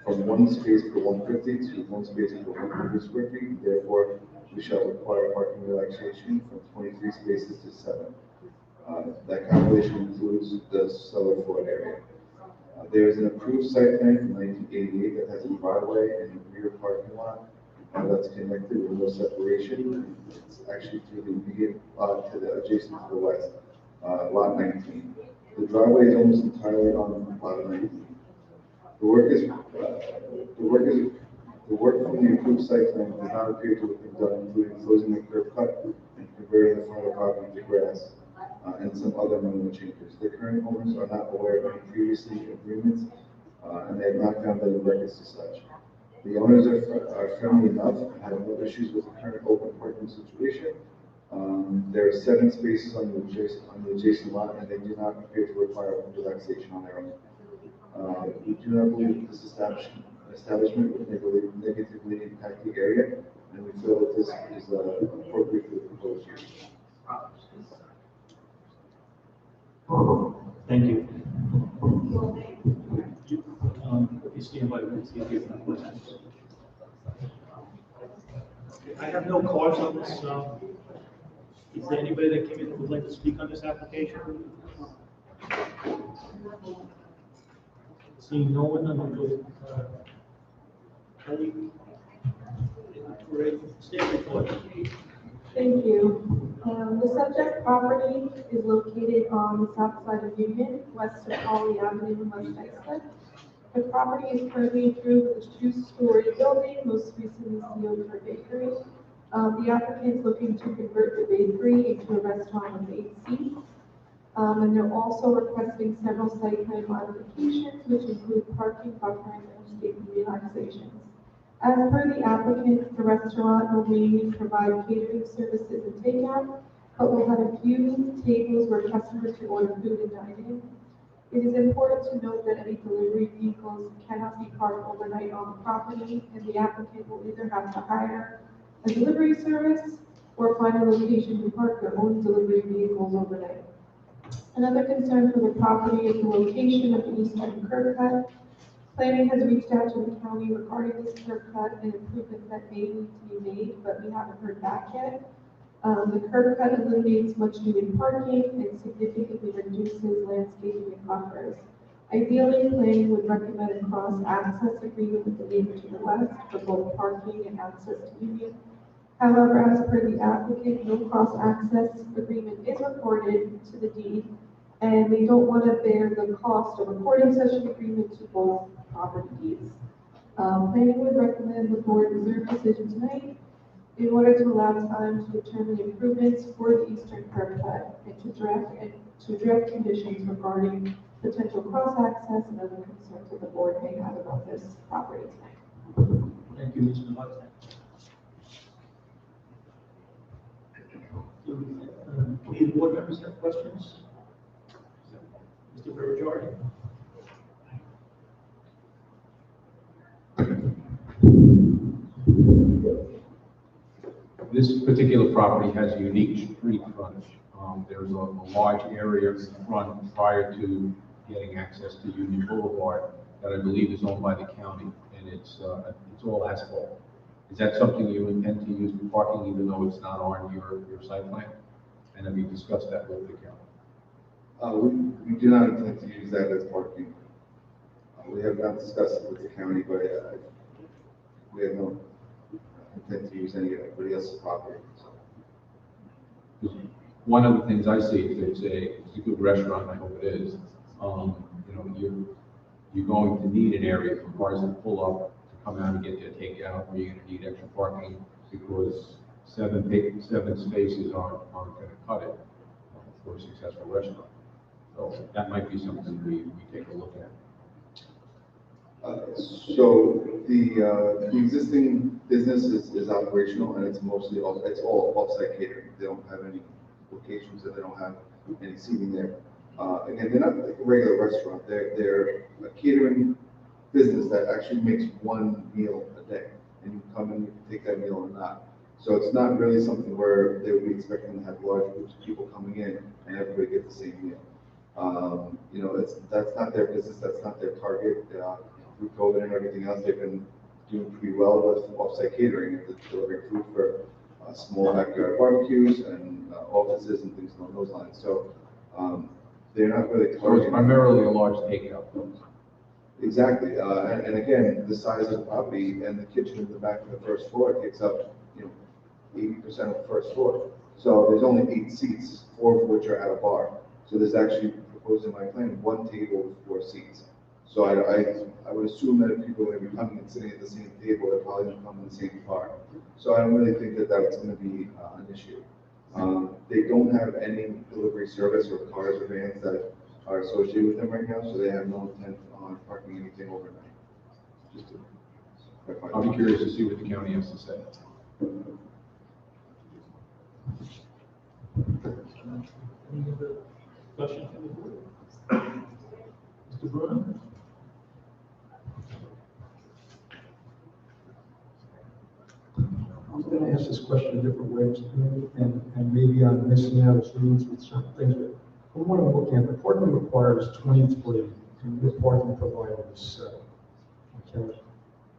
from 1 space per 150 to 1 space per 100 square feet. Therefore, we shall require parking relaxation from 23 spaces to 7. That calculation includes the cellar floor area. There is an approved site plan from 1988 that has a driveway and a rear parking lot that's connected with no separation. It's actually through the immediate lot to the adjacent to the west, lot 19. The driveway is almost entirely on lot 19. The work from the approved site plan does not appear to have been done, including closing the curb cut and converting the front of the property to grass, and some other minimal changes. The current owners are not aware of any previous agreements, and they have not found any records as such. The owners are friendly enough and have no issues with the current open parking situation. There are 7 spaces on the adjacent lot, and they do not appear to require relaxation on their own. We do not believe that this establishment would negatively impact the area, and we feel that this is appropriate for the proposed use. Thank you. You stand by, let's see if you have any questions. I have no cards on this. Is there anybody that came in that would like to speak on this application? Seeing no one, I'm going to go. Kelly, stand report. Thank you. The subject property is located on the south side of Union, west of Holly Avenue in West Exeter. The property is currently approved with a 2-story building, most recently sealed for bakery. The applicant is looking to convert the bakery into a restaurant with 8 seats. And they're also requesting several site plan modifications, which include parking, buffering, and landscaping relaxations. As per the applicant, the restaurant will mainly provide catering services and takeout, but will have a few tables where customers can order food and dine in. It is important to note that any delivery vehicles cannot be parked overnight on the property, and the applicant will either have to hire a delivery service or find a location to park their own delivery vehicles overnight. Another concern for the property is the location of the eastern curb cut. Planning has reached out to the county regarding this curb cut and improvements that may need to be made, but we haven't heard back yet. The curb cut eliminates much needed parking and significantly reduces landscaping and buffers. Ideally, planning would recommend a cross-access agreement with the neighbor to the west for both parking and access to Union. However, as per the applicant, no cross-access agreement is recorded to the deed, and they don't want to bear the cost of recording such an agreement to both property deeds. Planning would recommend the board reserve decision tonight in order to allow time to determine improvements for the eastern curb cut and to draft conditions regarding potential cross-access and other concerns that the board may have about this property tonight. Thank you, Mr. Martin. Any board members have questions? Mr. Verajari? This particular property has a unique street frontage. There's a large area in front prior to getting access to Union Boulevard that I believe is owned by the county, and it's all asphalt. Is that something you intend to use for parking, even though it's not on your site plan? And have you discussed that with the county? We do not intend to use that as parking. We have not discussed it with the county, but we have no intent to use anybody else's property. So. One of the things I see is it's a good restaurant, I hope it is. You're going to need an area for cars that pull up to come out and get their takeout, or you're going to need extra parking because seven spaces aren't going to cut it for a successful restaurant. So that might be something we take a look at. So the existing business is operational, and it's all off-site catering. They don't have any locations, and they don't have any seating there. Again, they're not like a regular restaurant. They're a catering business that actually makes one meal a day, and you come in, you can take that meal or not. So it's not really something where they would be expecting to have large groups of people coming in and everybody get the same meal. That's not their business. That's not their target. Through COVID and everything else, they've been doing pretty well with off-site catering and delivering food for small backyard barbecues and offices and things along those lines. So they're not really targeting. So it's primarily a large takeout. Exactly, and again, the size of the property and the kitchen in the back of the first floor takes up 80% of the first floor. So there's only 8 seats, 4 of which are at a bar. So there's actually proposed in my plan 1 table with 4 seats. So I would assume that if people are going to be coming and sitting at the same table, they're probably going to come in the same car. So I don't really think that that's going to be an issue. They don't have any delivery service or cars or vans that are associated with them right now, so they have no intent on parking anything overnight. Just to clarify. I'll be curious to see what the county has to say. Any other questions from the board? Mr. Bruno? I'm going to ask this question a different way, and maybe I'm missing out as students with certain things, but from what I'm looking at, the parking requires 23, and the parking provider is 7. Okay.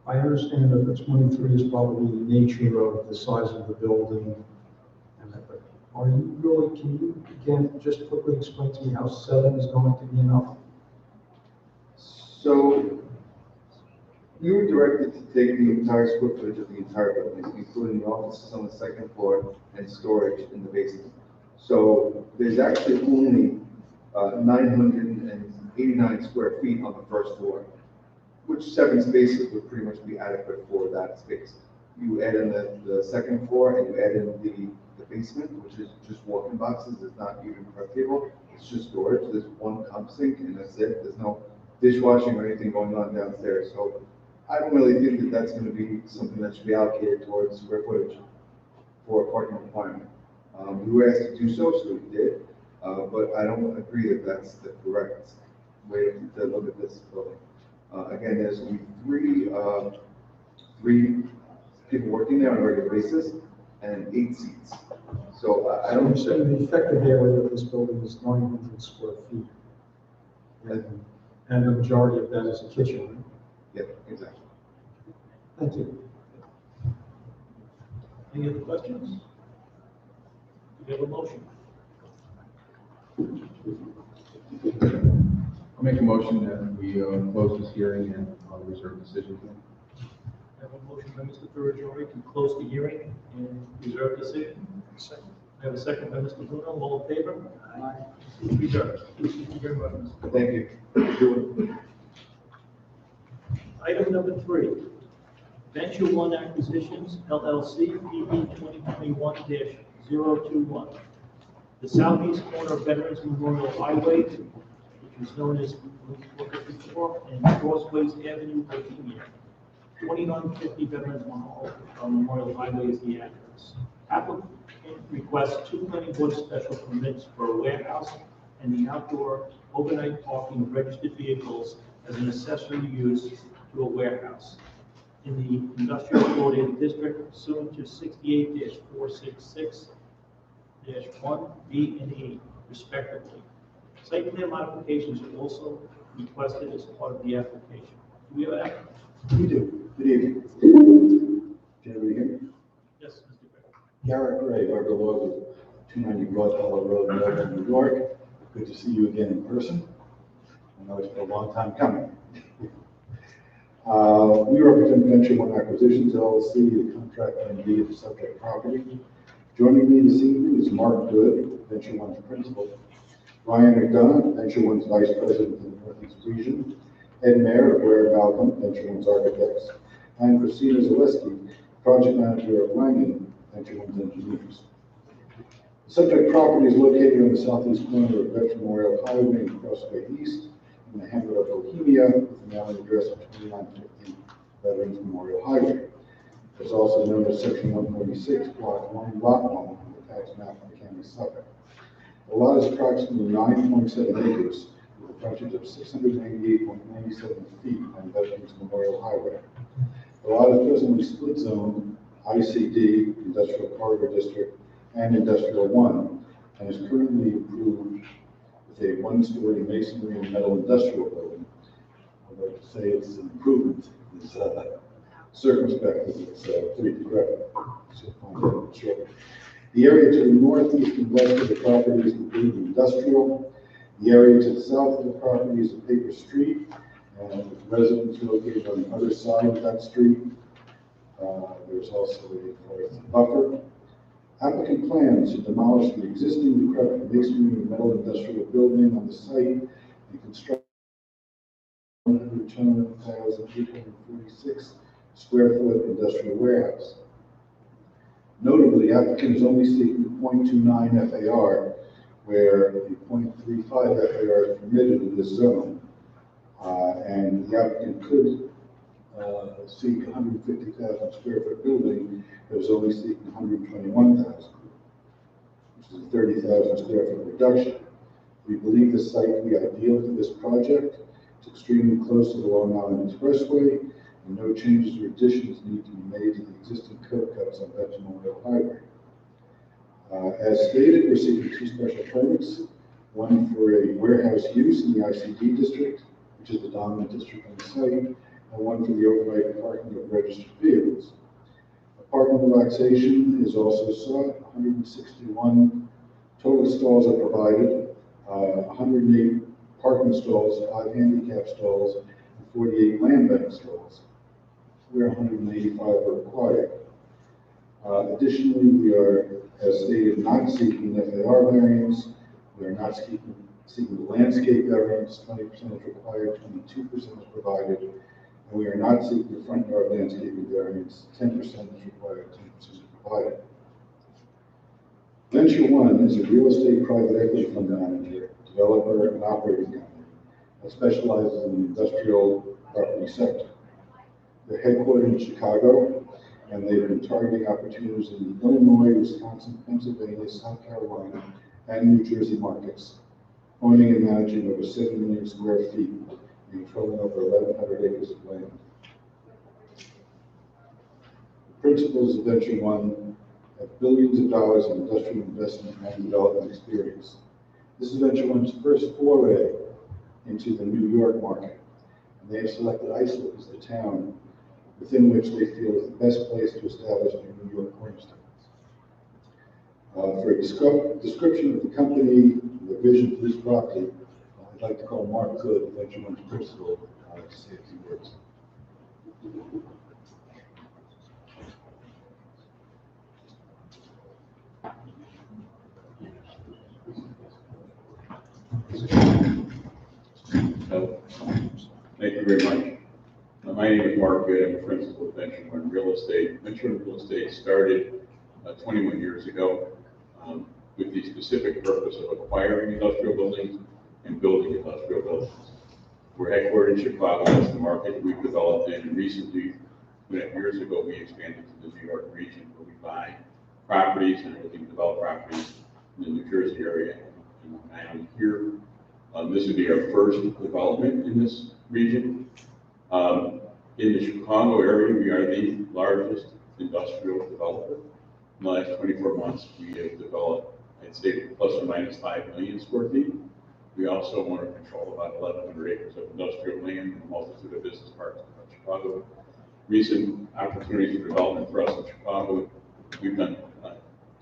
I understand that the 23 is probably the nature of the size of the building, and that, but can you again just quickly explain to me how 7 is going to be enough? So we were directed to take the entire square footage of the entire building, including the offices on the 2nd floor and storage in the basement. So there's actually only 989 square feet on the 1st floor, which 7 spaces would pretty much be adequate for that space. You add in the 2nd floor and you add in the basement, which is just walk-in boxes. It's not even a prep table. It's just storage. There's 1 pump sink and that's it. There's no dishwashing or anything going on downstairs. So I don't really think that that's going to be something that should be allocated towards square footage for a parking requirement. We were asked to do so, so we did, but I don't agree that that's the correct way to look at this building. Again, there's only three people working there on a regular basis and 8 seats. So I I'm don't, saying the effective area of this building is 900 square feet. And the majority of that is a kitchen, right? yeah, exactly. Thank you. Any other questions? We have a motion. I'll make a motion that we close this hearing and reserve decision. I have a motion by Mr. Ferragiori to close the hearing and reserve decision. Second. I have a second by Mr. Bruno. All in favor? Aye. Reserved. Thank you very much, Mr. Thank you. Item number 3, Venture One Acquisitions LLC, PB 2021-021. The southeast corner of Veterans Memorial Highway, which is known as Route 454, and Crossways Avenue, Bohemia. 2950 Veterans Memorial Highway is the address. Applicant requests 2 planning board special permits for a warehouse and the outdoor overnight parking of registered vehicles as an accessory use to a warehouse in the industrial floating district pursuant to 68-466-1 B and E respectively. Site plan modifications are also requested as part of the application. Do we have an applicant? We do. Good evening. Can everybody hear me? Yes, Mr. Becker. Garrett Gray, Arbor Law Group, 290 Broad Hollow Road, Melbourne, New York. Good to see you again in person. I know it's been a long time coming. We represent Venture One Acquisitions LLC, the contract MD of the subject property. Joining me this evening is Mark Good, Venture One's principal, Ryan McDonough, Venture One's vice president of the Northeast region, Ed Mayer of Ware Malcolm, Venture One's architects, and Christina Zaleski, project manager of Langen, Venture One's engineers. The subject property is located on the southeast corner of Veteran Memorial Highway and Crossway East in the hamlet of Bohemia with a mailing address of 2950 Veterans Memorial Highway. It's also known as Section 146, Block 1, Lot 1 on the tax map of the county of Suffolk. The lot is approximately 9.7 acres with a frontage of 698.97 feet on Veterans Memorial Highway. The lot is presently split zone, ICD, Industrial Corridor District, and Industrial 1, and is currently approved with a 1-story masonry and metal industrial building. Although to say it's an improvement is circumspect, as it's pretty correct. Sure. The area to the northeast and west of the property is completely industrial. The area to the south of the property is a paper street, and with residents located on the other side of that street. There's also a forest buffer. Applicant plans to demolish the existing decrepit masonry and metal industrial building on the site and construct 110,846 square foot industrial warehouse. Notably, the applicant is only seeking 0.29 FAR, where the 0.35 FAR is permitted in this zone. And the applicant could seek 150,000 square foot building that was only seeking 121,000, which is a 30,000 square foot reduction. We believe this site to be ideal for this project. It's extremely close to the Long Island Expressway, and no changes or additions need to be made to the existing curb cuts on Veteran Memorial Highway. As stated, we're seeking 2 special permits, one for a warehouse use in the ICD district, which is the dominant district on the site, and one for the overnight parking of registered vehicles. A parking relaxation is also sought. 161 total stalls are provided, 108 parking stalls, 5 handicap stalls, and 48 land bank stalls, where 185 are required. Additionally, we are, as stated, not seeking FAR variance. We are not seeking the landscape variance. 20% is required, 22% is provided, and we are not seeking the front yard landscaping variance. 10% is required, 10% is provided. Venture One is a real estate private equity fund manager, developer, and operating company that specializes in the industrial property sector. They're headquartered in Chicago, and they've been targeting opportunities in Illinois, Wisconsin, Pennsylvania, South Carolina, and New Jersey markets. owning and managing over 7 million square feet, and controlling over 1,100 acres of land. The principals of Venture One have billions of dollars in industrial investment and development experience. This is Venture One's first foray into the New York market, and they have selected Islip as the town within which they feel is the best place to establish their New York cornerstone. For a description of the company, the vision for this property, I'd like to call Mark Good, Venture One's principal, to say a few words. Thank you very much. My name is Mark Good. I'm a principal of Venture One Real Estate. Venture One Real Estate started 21 years ago with the specific purpose of acquiring industrial buildings and building industrial buildings. We're headquartered in Chicago. That's the market we've developed in. And recently, 2.5 years ago, we expanded to the New York region where we buy properties and are looking to develop properties in the New Jersey area and Long Island here. This would be our first development in this region. In the Chicago area, we are the largest industrial developer. In the last 24 months, we have developed, I'd say, plus or minus 5 million square feet. We also want to control about 1,100 acres of industrial land and a multitude of business parks in Chicago. Recent opportunities for development for us in Chicago, we've done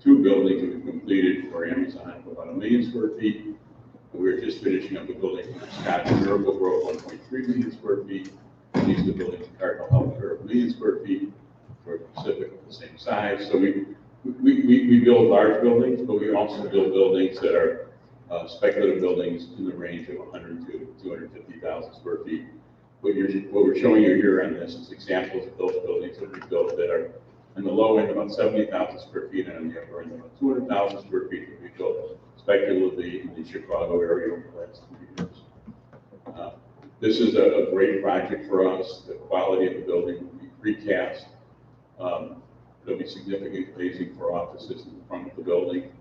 2 buildings that we've completed for Amazon for about 1 million square feet. We're just finishing up a building for Scott Miracle Grove, 1.3 million square feet. These are the buildings in Cardinal Health Care, 1 million square feet, for Pacific, the same size. So we build large buildings, but we also build buildings that are speculative buildings in the range of 100 to 250,000 square feet. What we're showing you here on this is examples of those buildings that we built that are on the low end about 70,000 square feet and on the upper end about 200,000 square feet that we built speculatively in the Chicago area over the last 3 years. This is a great project for us. The quality of the building will be precast. There'll be significant glazing for offices in the front of the building.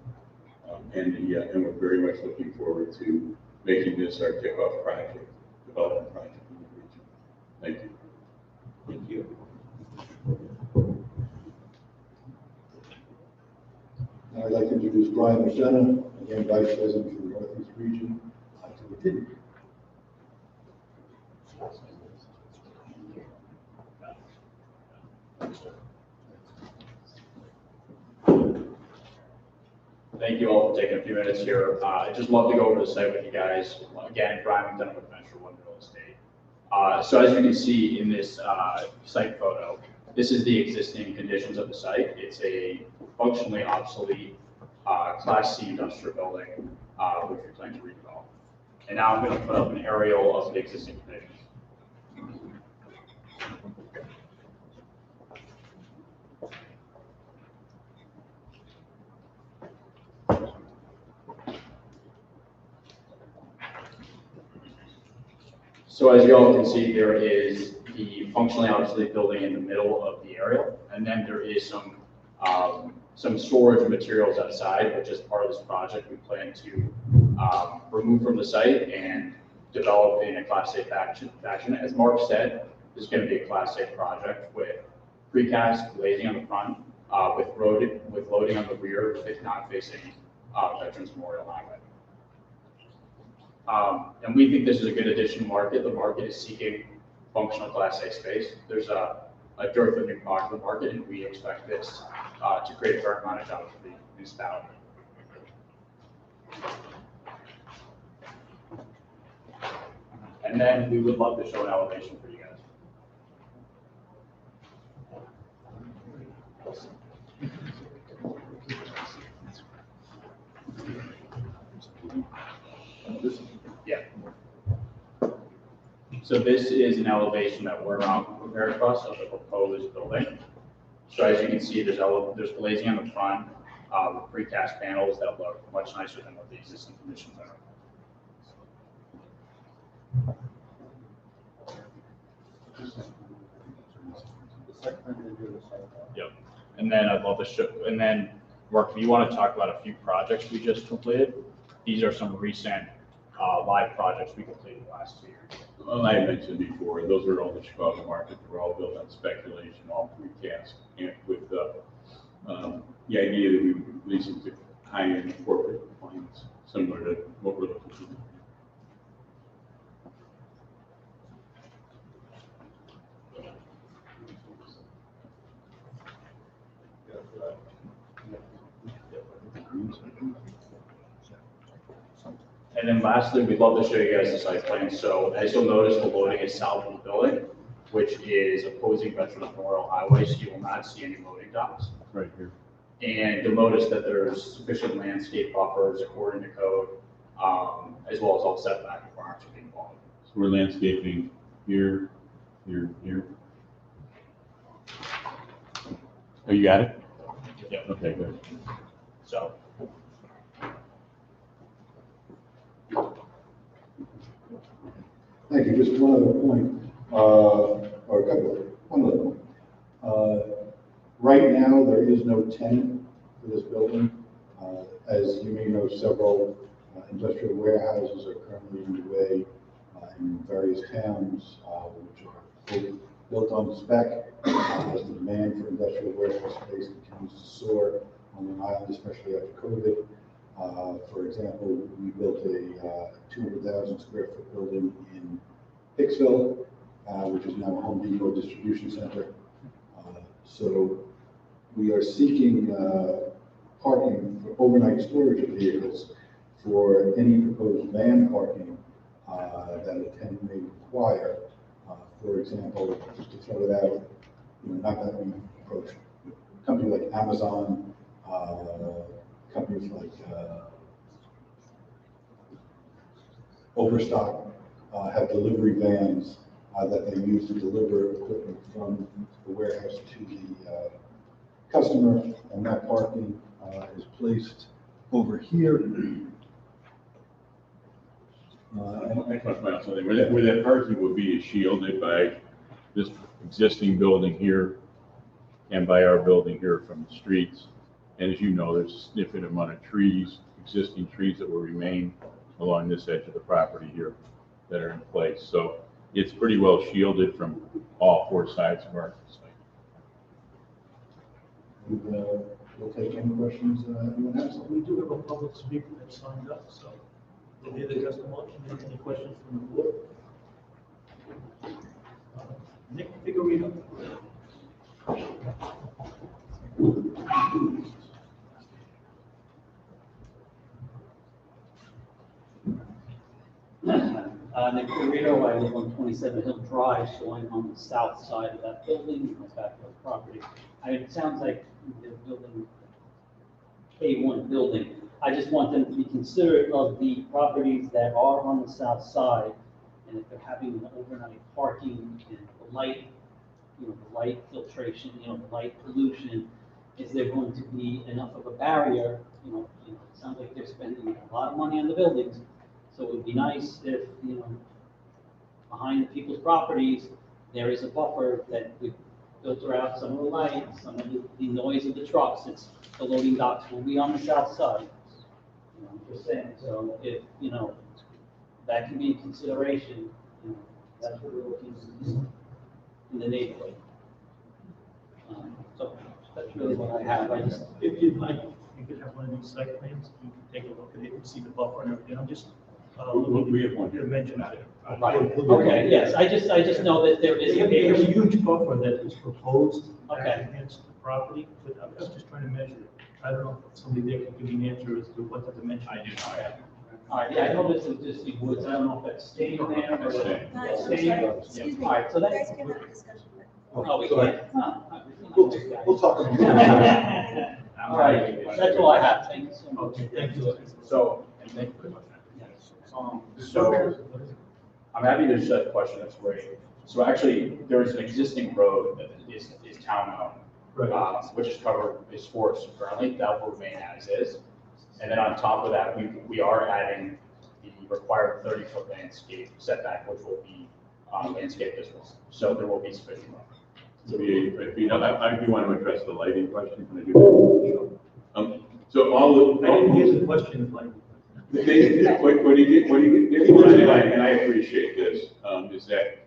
And we're very much looking forward to making this our kickoff project, development project in the region. Thank you. Thank you. Now I'd like to introduce Brian McDonough, again, Vice President for the Northeast Region, to the team. Thank you all for taking a few minutes here. I'd just love to go over the site with you guys. Again, Brian McDonough with Venture One Real Estate. So as you can see in this site photo, this is the existing conditions of the site. It's a functionally obsolete Class C industrial building, which we plan to redevelop. And now I'm going to put up an aerial of the existing conditions. So as you all can see, there is the functionally obsolete building in the middle of the aerial, and then there is some storage materials outside, which is part of this project we plan to remove from the site and develop in a Class A fashion. As Mark said, this is going to be a Class A project with precast glazing on the front, with loading on the rear, if not facing Veterans Memorial Highway. And we think this is a good addition to the market. The market is seeking functional Class A space. There's a dearth of new product in the market, and we expect this to create a fair amount of jobs for the municipality. And then we would love to show an elevation for you guys. Yeah. So this is an elevation that we're prepared for us of the proposed building. So as you can see, there's glazing on the front with precast panels that look much nicer than what the existing conditions are. Yep. And then I'd love to show, and then Mark, if you want to talk about a few projects we just completed, these are some recent live projects we completed last 2 years. Well, I had mentioned before, those are all the Chicago market, they were all built on speculation, all precast, and with the idea that we would lease them to high-end corporate clients, similar to what we're looking to do. And then lastly, we'd love to show you guys the site plan. So as you'll notice, the loading is south of the building, which is opposing Veterans Memorial Highway, so you will not see any loading docks. Right here. And you'll notice that there's sufficient landscape buffers according to code, as well as all setback requirements are being followed. So we're landscaping here, here, here. Oh, you got it? Yeah. Okay, good. So, Thank you. Just one other point, or a couple, one other point. Right now, there is no tenant for this building. As you may know, several industrial warehouses are currently underway in various towns, which are fully built on spec. As the demand for industrial warehouse space continues to soar on Long Island, especially after COVID. For example, we built a 200,000 square foot building in Hicksville, which is now a Home Depot distribution center. So we are seeking parking for overnight storage of vehicles for any proposed van parking that a tenant may require. For example, just to throw it out, not that we approach companies like Amazon, companies like Overstock have delivery vans that they use to deliver equipment from the warehouse to the customer, and that parking is placed over here. I talked about something, where that parking would be shielded by this existing building here and by our building here from the streets. And as you know, there's a significant amount of trees, existing trees that will remain along this edge of the property here that are in place. So it's pretty well shielded from all four sides of our site. We'll take any questions anyone has. We do have a public speaker that signed up, so we'll hear the testimony. Any questions from the board? Nick Figurito. Nick Figurito, I live on 27 Hill Drive, so I'm on the south side of that building, my backyard property. It sounds like they're building K1 building. I just want them to be considerate of the properties that are on the south side, and if they're having an overnight parking and the light, the light filtration, the light pollution, is there going to be enough of a barrier? It sounds like they're spending a lot of money on the buildings, so it would be nice if, behind the people's properties, there is a buffer that would filter out some of the lights, some of the noise of the trucks. The loading docks will be on the south side. I'm just saying, so if, that can be a consideration, that's what we're looking to in the neighborhood. So that's really what I have. If you'd like, you could have one of these site plans, you can take a look at it and see the buffer and everything. I'm just, we have one here to mention that. Right. Okay, yes, I just know that there is There's a huge buffer that is proposed Okay. against the property, but I was just trying to measure it. I don't know if somebody there can give me an answer as to what the dimension is. All right, yeah, I know this is just the woods, I don't know if that's staying there or. Staying. That's staying? Excuse me, All right, so you that's. guys can have a discussion. Oh, we Sorry. can. We'll talk about it. All right, that's all I have, thank you so much. Okay, thank you. so, so I'm happy to set a question, that's great. So actually, there is an existing road that is town-owned, which is covered, is forest currently, that will remain as is. And then on top of that, we are adding the required 30-foot landscape setback, which will be landscaped as well. So there will be sufficient room. So I do want to address the lighting question. Can I do that? So all the. I didn't hear the question, if What you get, and I appreciate this, is that,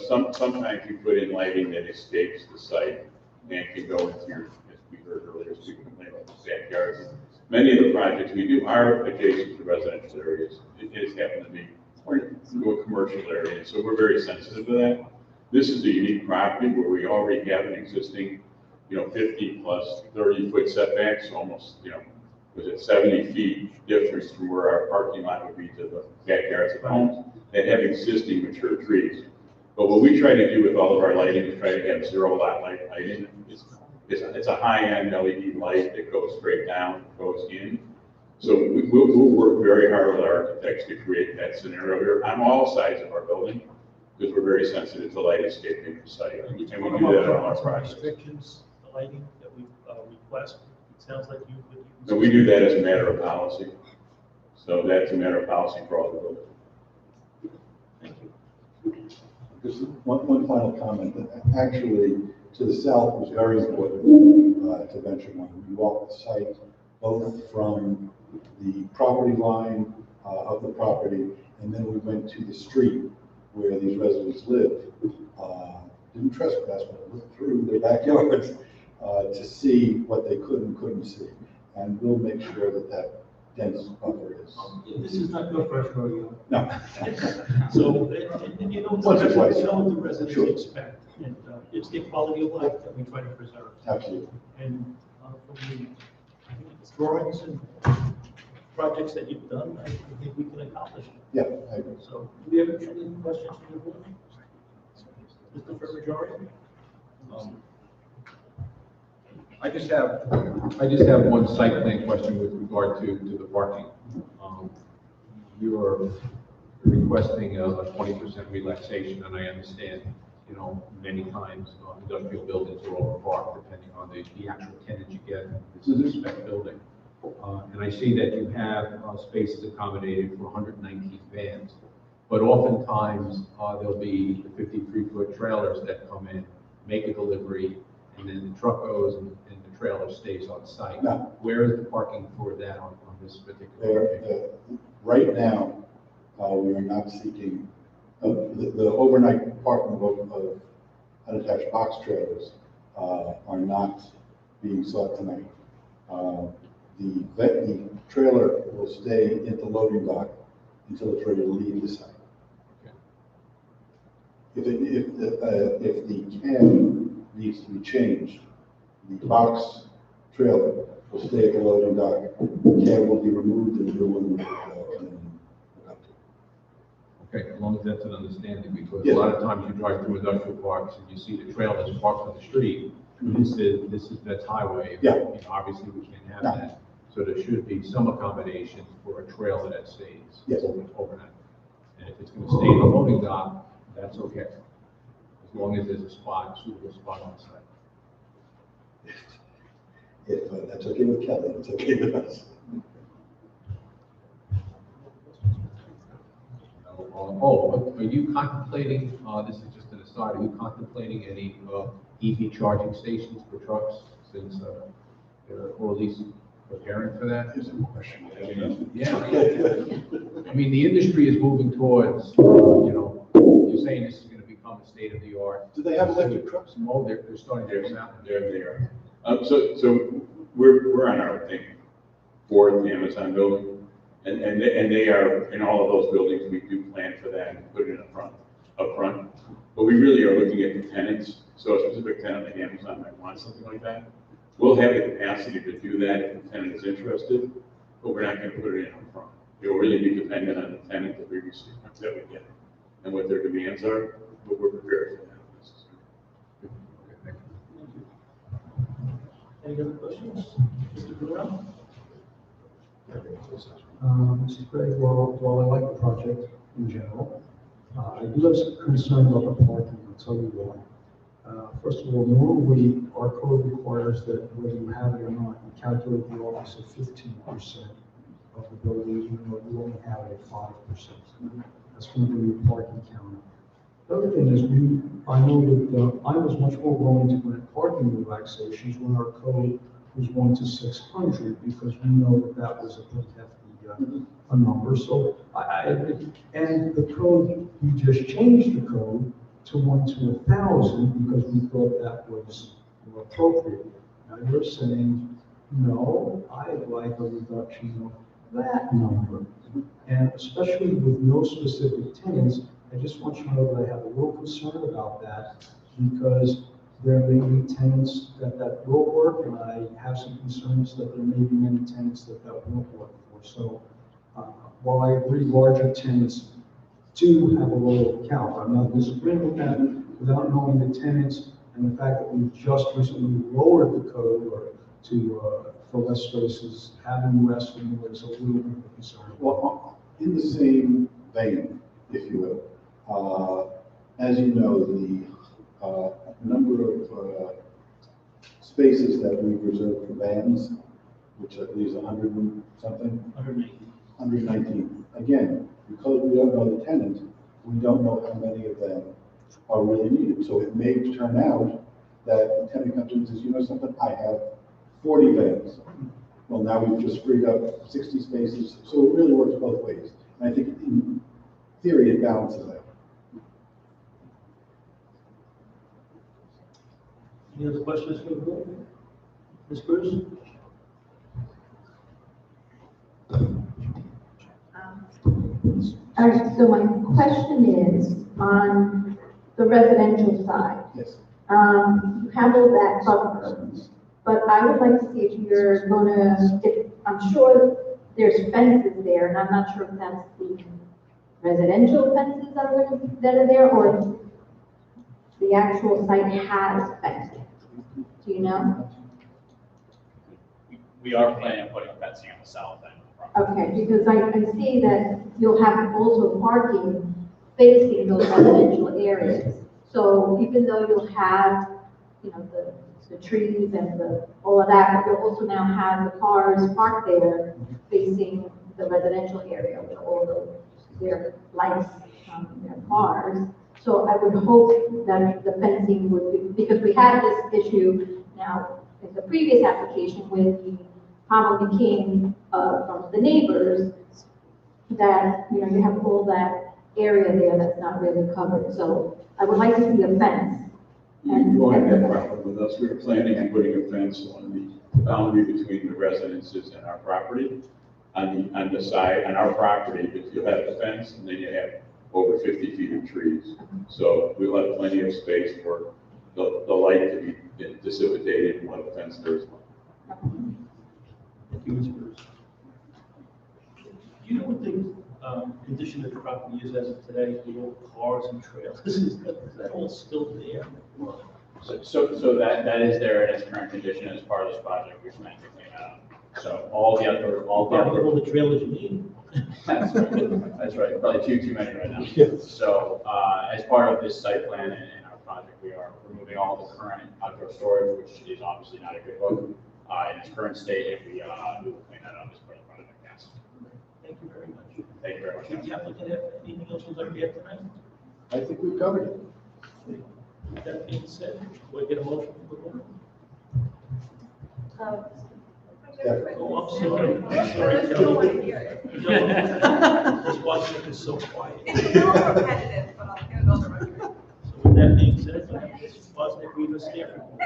sometimes you put in lighting that escapes the site and can go into your, as we heard earlier, speaking about the backyards. Many of the projects we do are adjacent to residential areas. It has happened to be, or to a commercial area, so we're very sensitive to that. This is a unique property where we already have an existing, 50 plus 30-foot setbacks, almost, was it 70 feet difference from where our parking lot would be to the backyards of homes that have existing mature trees. But what we try to do with all of our lighting is try to have zero lot lighting. It's a high-end LED light that goes straight down, goes in. So we'll work very hard with our architects to create that scenario here on all sides of our building, because we're very sensitive to light escaping the site. And we do that on our projects. Restrictions, the lighting that we request, it sounds like you would. So we do that as a matter of policy. So that's a matter of policy for all the buildings. Thank you. Just one final comment. Actually, to the south was very important to mention when we walked the site, both from the property line of the property, and then we went to the street where these residents live. Didn't trespass, but looked through their backyards to see what they could and couldn't see. And we'll make sure that that dense buffer is. This is not your fresh rodeo. No. So, and Once or twice. what the residents Sure. expect, and it's the quality of life that we try to preserve. Absolutely. And from the drawings and projects that you've done, I think we can accomplish it. Yeah, I agree. So, do we have any questions from the board? Mr. Fermajari? I just have one site plan question with regard to the parking. You are requesting a 20% relaxation, and I understand, many times industrial buildings are overparked depending on the actual tenant you get. This is a spec building. And I see that you have spaces accommodated for 119 vans, but oftentimes there'll be the 53-foot trailers that come in, make a delivery, and then the truck goes and the trailer stays on site. No. Where is the parking for that on this particular location? Right now, we are not seeking, the overnight parking of unattached box trailers are not being sought tonight. The trailer will stay in the loading dock until it's ready to leave the site. Okay. If the cab needs to be changed, the box trailer will stay at the loading dock. The cab will be removed and the new one will come in. Okay, as long as that's an understanding, because Yes. a lot of times you drive through industrial parks and you see the trailers parked on the street. That's highway. Yeah. Obviously, we can't have No. that. So there should be some accommodation for a trailer that stays Yes. overnight. And if it's gonna stay in the loading dock, that's okay. As long as there's a suitable spot on site. If that's okay with Kelly, it's okay with us. Are you contemplating, this is just an aside, are you contemplating any EV charging stations for trucks since or at least preparing for that? Here's a question. Yeah. I mean, the industry is moving towards, you're saying this is going to become a state of the art. Do they have electric trucks? Oh, they're starting to come out. There they are. So we're on our, I think, fourth Amazon building. And they are, in all of those buildings, we do plan for that and put it up front. But we really are looking at the tenants. So a specific tenant like Amazon might want something like that. We'll have the capacity to do that if the tenant is interested, but we're not going to put it in up front. It will really be dependent on the tenant that we receive, that we get, and what their demands are, but we're prepared for that. Okay, thank you. Any other questions? Mr. Burrell? Mrs. Gregg, while I like the project in general, I do have some concern about the parking. I'll tell you why. First of all, normally our code requires that whether you have it or not, you calculate the office at 15% of the building, even though you only have it at 5%. That's going to be your parking counter. The other thing is, I know that I was much more willing to grant parking relaxations when our code was 1 to 600, because we know that was a pretty hefty a number, so and the code, you just changed the code to 1 to 1,000 because we thought that was more appropriate. Now you're saying, no, I'd like a reduction of that number. And especially with no specific tenants, I just want you to know that I have a little concern about that because there may be tenants that will work, and I have some concerns that there may be many tenants that won't work for. So while I agree larger tenants do have a lower count, I'm not disagreeing with that, without knowing the tenants and the fact that we just recently lowered the code for less spaces, having less and more is a little bit of a concern. Well, in the same vein, if you will, as you know, the number of spaces that we reserve for vans, which I believe is 100 and something? 119. Again, because we don't know the tenant, we don't know how many of them are really needed. So it may turn out that the tenant comes in and says, you know something, I have 40 vans. Well, now we've just freed up 60 spaces, so it really works both ways. And I think in theory, it balances out. Any other questions for the board? Ms. Bruce? All right, so my question is, on the residential side, Yes. you have all that buffer, but I would like to see if you're gonna, I'm sure there's fences there, and I'm not sure if that's the residential fences that are there, or the actual site has fencing. Do you know? We are planning on putting fencing on the south end of the property. Okay, because I see that you'll have also parking facing those residential areas. So even though you'll have, you know, the trees and all of that, but you'll also now have the cars parked there facing the residential area with all their lights on their cars. So I would hope that the fencing would be, because we had this issue now in the previous application with the problem came from the neighbors that, you know, you have all that area there that's not really covered. So I would like to see a fence. You won't have that problem with us. We were planning on putting a fence on the boundary between the residences and our property. On the side, on our property, but you'll have the fence, and then you have over 50 feet of trees. So we'll have plenty of space for the light to be dissipated, and we'll have a fence there as well. Thank you, Ms. Bruce. Do you know what the condition of the property is as of today, with all cars and trails? Is that all still there? So that is there in its current condition as part of this project. We're planning to clean that up. So all the All the trailers you need? That's right. That's right. Probably too many right now. Yes. So as part of this site plan and our project, we are removing all the current outdoor storage, which is obviously not a good look in its current state. And we will clean that up as part of the project. Yes. Thank you very much. Thank you very much. Did the applicant have anything else you'd like to add tonight? I think we've covered it. With that being said, will I get a motion for the board? Oh, I'm sorry. I'm sorry, Kelly. This watching is so quiet. It's a little repetitive, but I'll get it on the record. So with that being said, Mrs. Bosnick, read the staff report.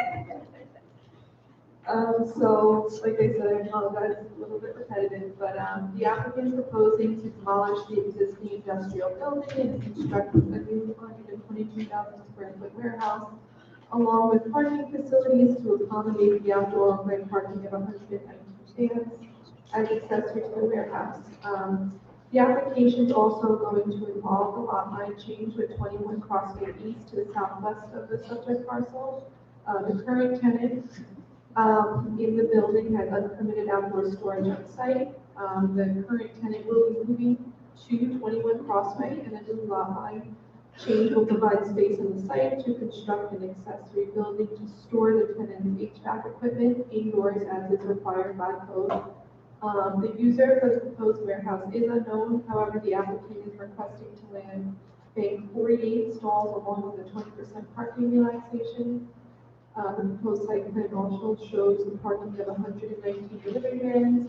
So, like I said, I apologize, it's a little bit repetitive, but the applicant is proposing to demolish the existing industrial building and construct a new 122,000 square foot warehouse, along with parking facilities to accommodate the outdoor on-site parking of 192 stands as accessory to the warehouse. The application is also going to involve a lot line change with 21 Crossway East to the southwest of the subject parcel. The current tenant in the building has unpermitted outdoor storage on site. The current tenant will be moving to 21 Crossway, and a new lot line change will provide space on the site to construct an accessory building to store the tenant's HVAC equipment indoors as is required by code. The user for the proposed warehouse is unknown. However, the applicant is requesting to land bank 48 stalls along with a 20% parking relaxation. The proposed site plan also shows the parking of 119 delivery vans,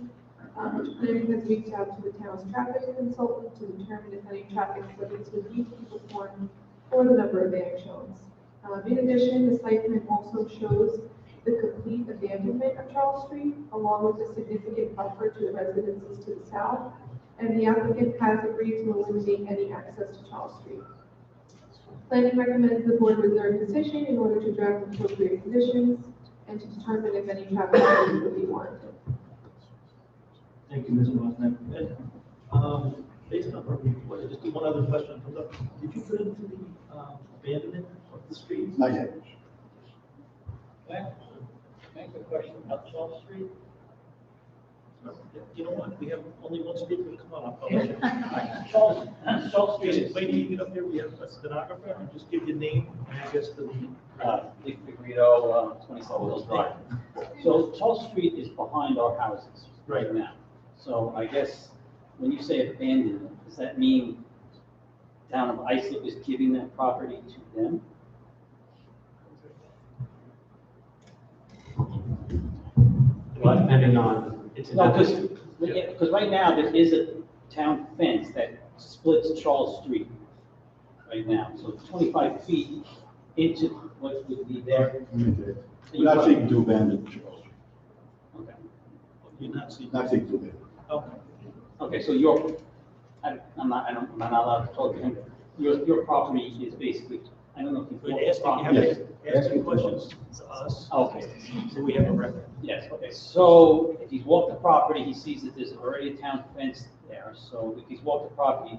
Planning has reached out to the town's traffic consultant to determine if any traffic studies would need to be performed for the number of van zones. In addition, the site plan also shows the complete abandonment of Charles Street, along with a significant buffer to the residences to the south, and the applicant has agreed to eliminate any access to Charles Street. Planning recommends the board reserve decision in order to draft appropriate conditions and to determine if any traffic studies would be warranted. Thank you, Ms. Rosner. Based on our report, just do one other question. Did you put into the abandonment of the streets? Not yet. Make a question about Charles Street. You know what, we have only one speaker, come on, I'll let you. Charles Street, wait till you get up there, we have a stenographer, and just give your name, and I guess the. Lee Figueredo, 27 Hills Drive. So Charles Street is behind our houses right now. So I guess when you say abandoned, does that mean town of Islip is giving that property to them? Well, depending on, it's. No, because right now there is a town fence that splits Charles Street right now. So 25 feet into what would be there. We're not seeking to abandon Charles Street. Okay. You're not seeing. Not seeking to abandon. Okay. Okay, so I'm not allowed to talk to him. Your property is basically, I don't know if you. But asking questions to us. Okay. So we have a record. Yes, okay, so if he's walked the property, he sees that there's already a town fence there, so if he's walked the property,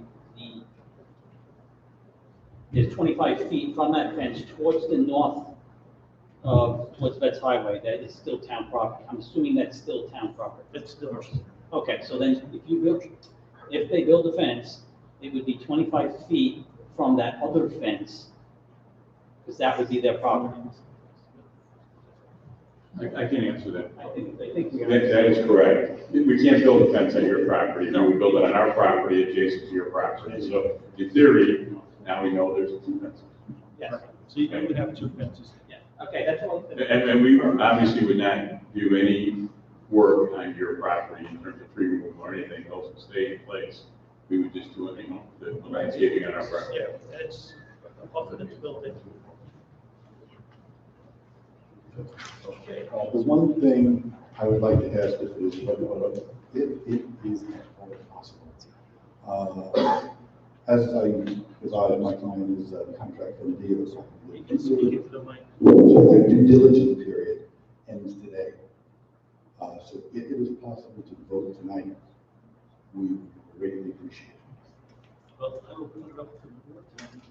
there's 25 feet from that fence towards the north towards Betts Highway, that is still town property. I'm assuming that's still town property. It's still. Okay, so then if they build a fence, it would be 25 feet from that other fence, because that would be their property. I can answer that. I think we That is correct. We can't build a fence on your property. We would build it on our property adjacent to your property. So in theory, now we know there's two fences. Yes, so you would have two fences. Yeah, okay, that's all. And we obviously would not do any work on your property in terms of tree removal or anything else to stay in place. We would just do it, the landscaping on our property. Yeah, it's a buffer that's built in. Okay. The one thing I would like to ask is, it is at all possible. As my client is a contract MD or something. So the due diligence period ends today. So if it is possible to vote tonight, we would greatly appreciate it. Well, I will put it up to the board tonight.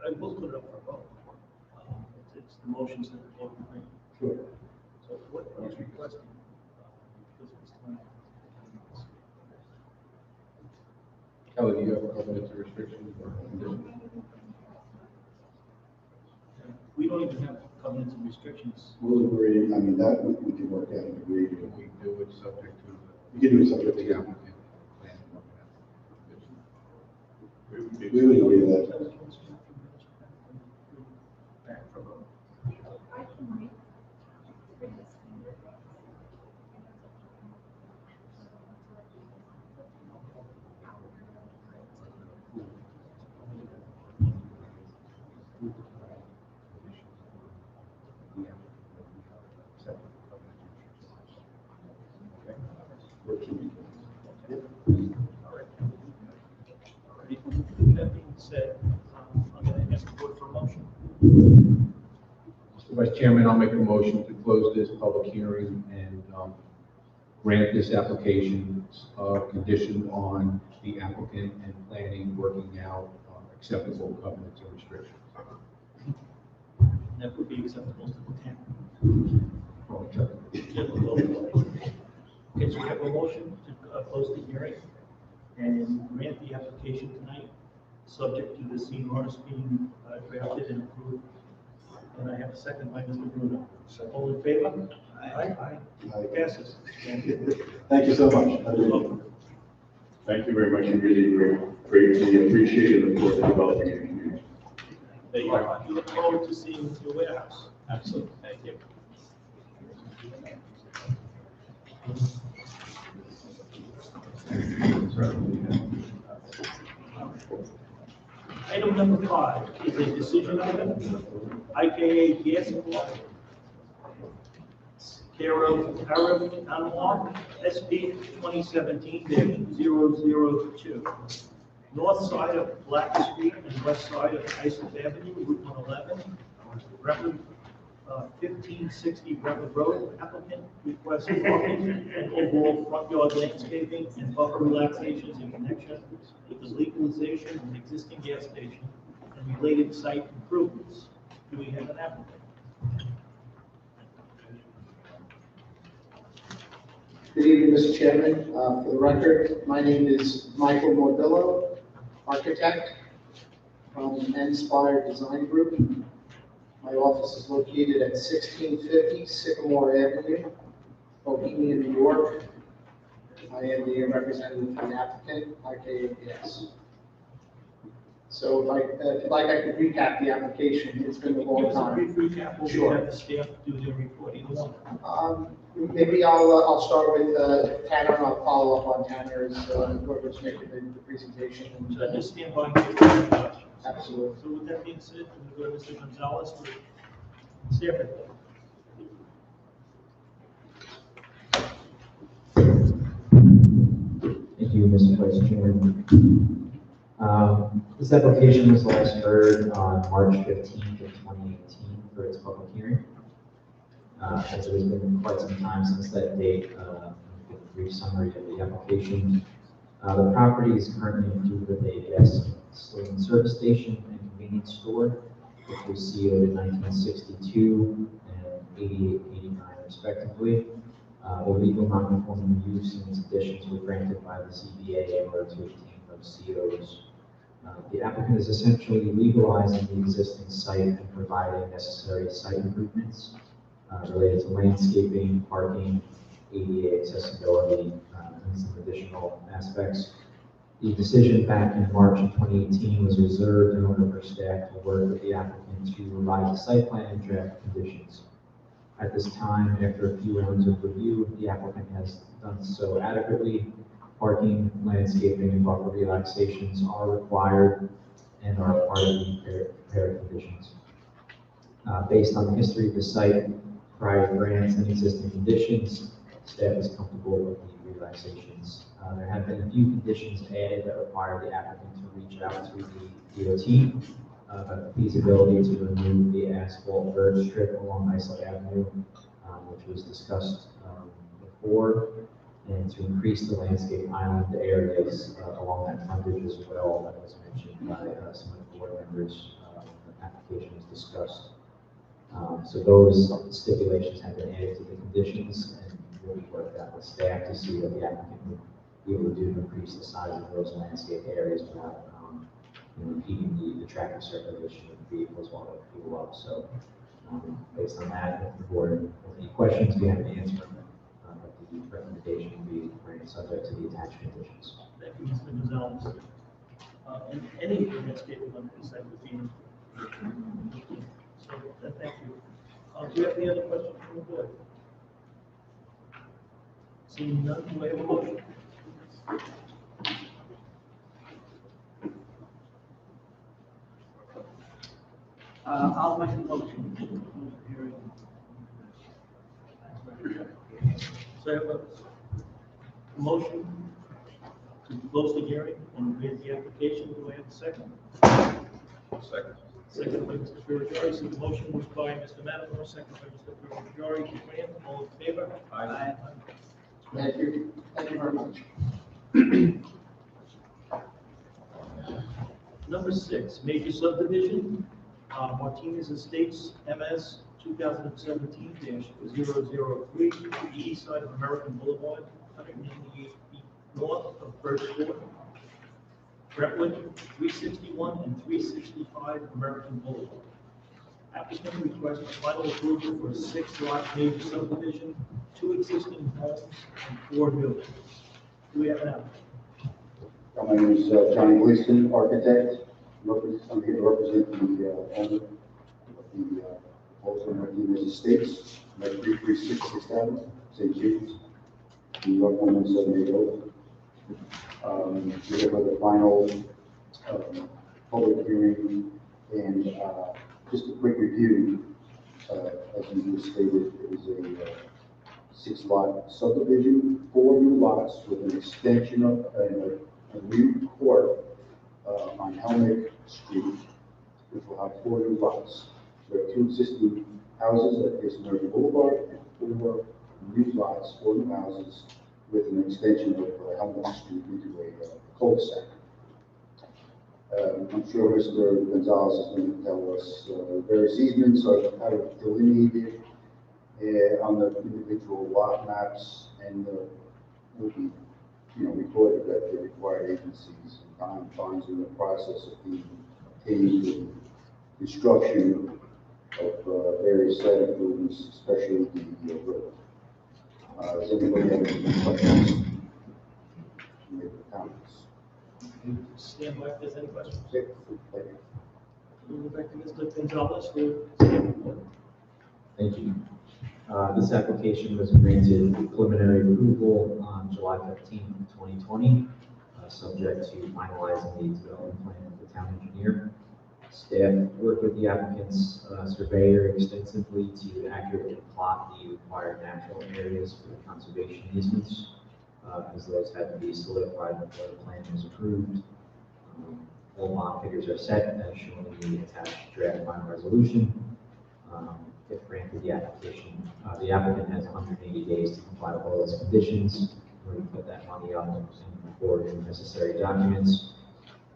I will put it up for a vote. It's the motions that the vote will bring. Sure. So what are you requesting? Kelly, do you have covenants or restrictions or conditions? We don't even have covenants and restrictions. We'll agree, I mean, that we can work out and agree. We do it subject to. We can do it subject to the applicant. We would agree to that. That being said, I'm going to ask the board for a motion. Mr. Vice Chairman, I'll make a motion to close this public hearing and grant this application conditioned on the applicant and planning working out acceptable covenants and restrictions. That would be acceptable to the town. Oh, acceptable. Okay, so we have a motion to close the hearing and grant the application tonight, subject to the CMRs being drafted and approved. And I have a second by Mr. Bruno. All in favor? Aye. Passes. Thank you so much. Thank you very much. We really greatly appreciate it for developing your community. Thank you. We look forward to seeing your warehouse. Absolutely, thank you. number 5 is a decision item, IKA Gas Corp. Care of Arab Anwar, SP 2017-002. North side of Black Street and west side of Islip Avenue, Route 111. Record 1560 Record Road. Applicant requests parking and overall front yard landscaping and buffer relaxations in connection with the legalization of an existing gas station and related site improvements. Do we have an applicant? Good evening, Mr. Chairman. For the record, my name is Michael Mordillo, architect from Inspire Design Group. My office is located at 1650 Sycamore Avenue, Bohemia, New York. I am the representative for the applicant, IKAPS. So if you'd like, I could recap the application. It's been a long time. Give us a brief recap. We'll Sure. have the staff do their report. Either one. Maybe I'll start with Tanner, and I'll follow up on Tanner's, whoever's making the presentation. And, So just stand by and take questions. Absolutely. So with that being said, we'll go to Mr. Gonzalez for staff report. Thank you, Mr. Vice Chairman. This application was last heard on March 15th of 2018 for its public hearing. As it has been quite some time since that date, I'll give a brief summary of the application. The property is currently included with a gas service station and convenience store, which was sealed in 1962 and 88-89 respectively. The legal non-conforming use and its additions were granted by the CBA in order to obtain those COs. The applicant is essentially legalizing the existing site and providing necessary site improvements related to landscaping, parking, ADA accessibility, and some additional aspects. The decision back in March of 2018 was reserved in order for staff to work with the applicant to revise the site plan and draft conditions. At this time, after a few rounds of review, the applicant has done so adequately. Parking, landscaping, and buffer relaxations are required and are part of the prepared conditions. Based on the history of the site, prior grants and existing conditions, staff is comfortable with the relaxations. There have been a few conditions added that require the applicant to reach out to the DOT about the feasibility to remove the asphalt verge strip along Islip Avenue, which was discussed before, and to increase the landscape island areas along that frontage as well, that was mentioned by some of the board members when the application was discussed. So those stipulations have been added to the conditions, and we'll be working out with staff to see what the applicant would be able to do to increase the size of those landscape areas without impeding the traffic circulation of the vehicles while they fuel up. So based on that, if the board has any questions, we have an answer. The recommendation will be granted subject to the attached conditions. Thank you, Mr. Gonzalez. And any landscaping on this site would be. So thank you. Do you have any other questions from the board? Seeing none, do I have a motion? I'll make a motion to close the hearing. So I have a motion to close the hearing and grant the application. Do I have a second? Second. Second by Mr. Ferrajari. So the motion was by Mr. Matamor, second by Mr. Ferrajari. To grant, all in favor? Aye. Thank you. Thank you very much. Number 6, major subdivision, Martinez Estates, MS 2017-003, the east side of American Boulevard, 198 feet north of First Court. Brentwood, 361 and 365 American Boulevard. Applicant requests final approval for a 6-lot major subdivision, 2 existing homes and 4 buildings. Do we have an applicant? My name is Johnny Gleason, architect. I'm here to represent the owner of the also Martinez Estates, 3366 Avenue, St. James, New York 11780. We have the final public hearing, and just a quick review. As you just stated, it was a 6-lot subdivision, 4 new lots with an extension of a new court on Helmick Street, which will have 4 new lots. We have 2 existing houses at East Mercy Boulevard and 4 new lots, 4 new houses with an extension of Helmick Street into a cul-de-sac. I'm sure Mr. Gonzalez is going to tell us various easements are kind of delineated on the individual lot maps, and will be, recorded that the required agencies and bonds in the process of being obtained for construction of various site improvements, especially the road. Does anybody have any questions? Make comments. Stand by if there's any questions. Okay, thank you. We'll go back to Mr. Gonzalez for Thank you. This application was granted preliminary approval on July 15, 2020, subject to finalizing the development plan of the town engineer. Staff worked with the applicant's surveyor extensively to accurately plot the required natural areas for the conservation easements, as those had to be solidified before the plan was approved. All bond figures are set as shown in the attached draft final resolution. If granted the application, the applicant has 180 days to comply with all those conditions. We're going to put that money up and forward the necessary documents.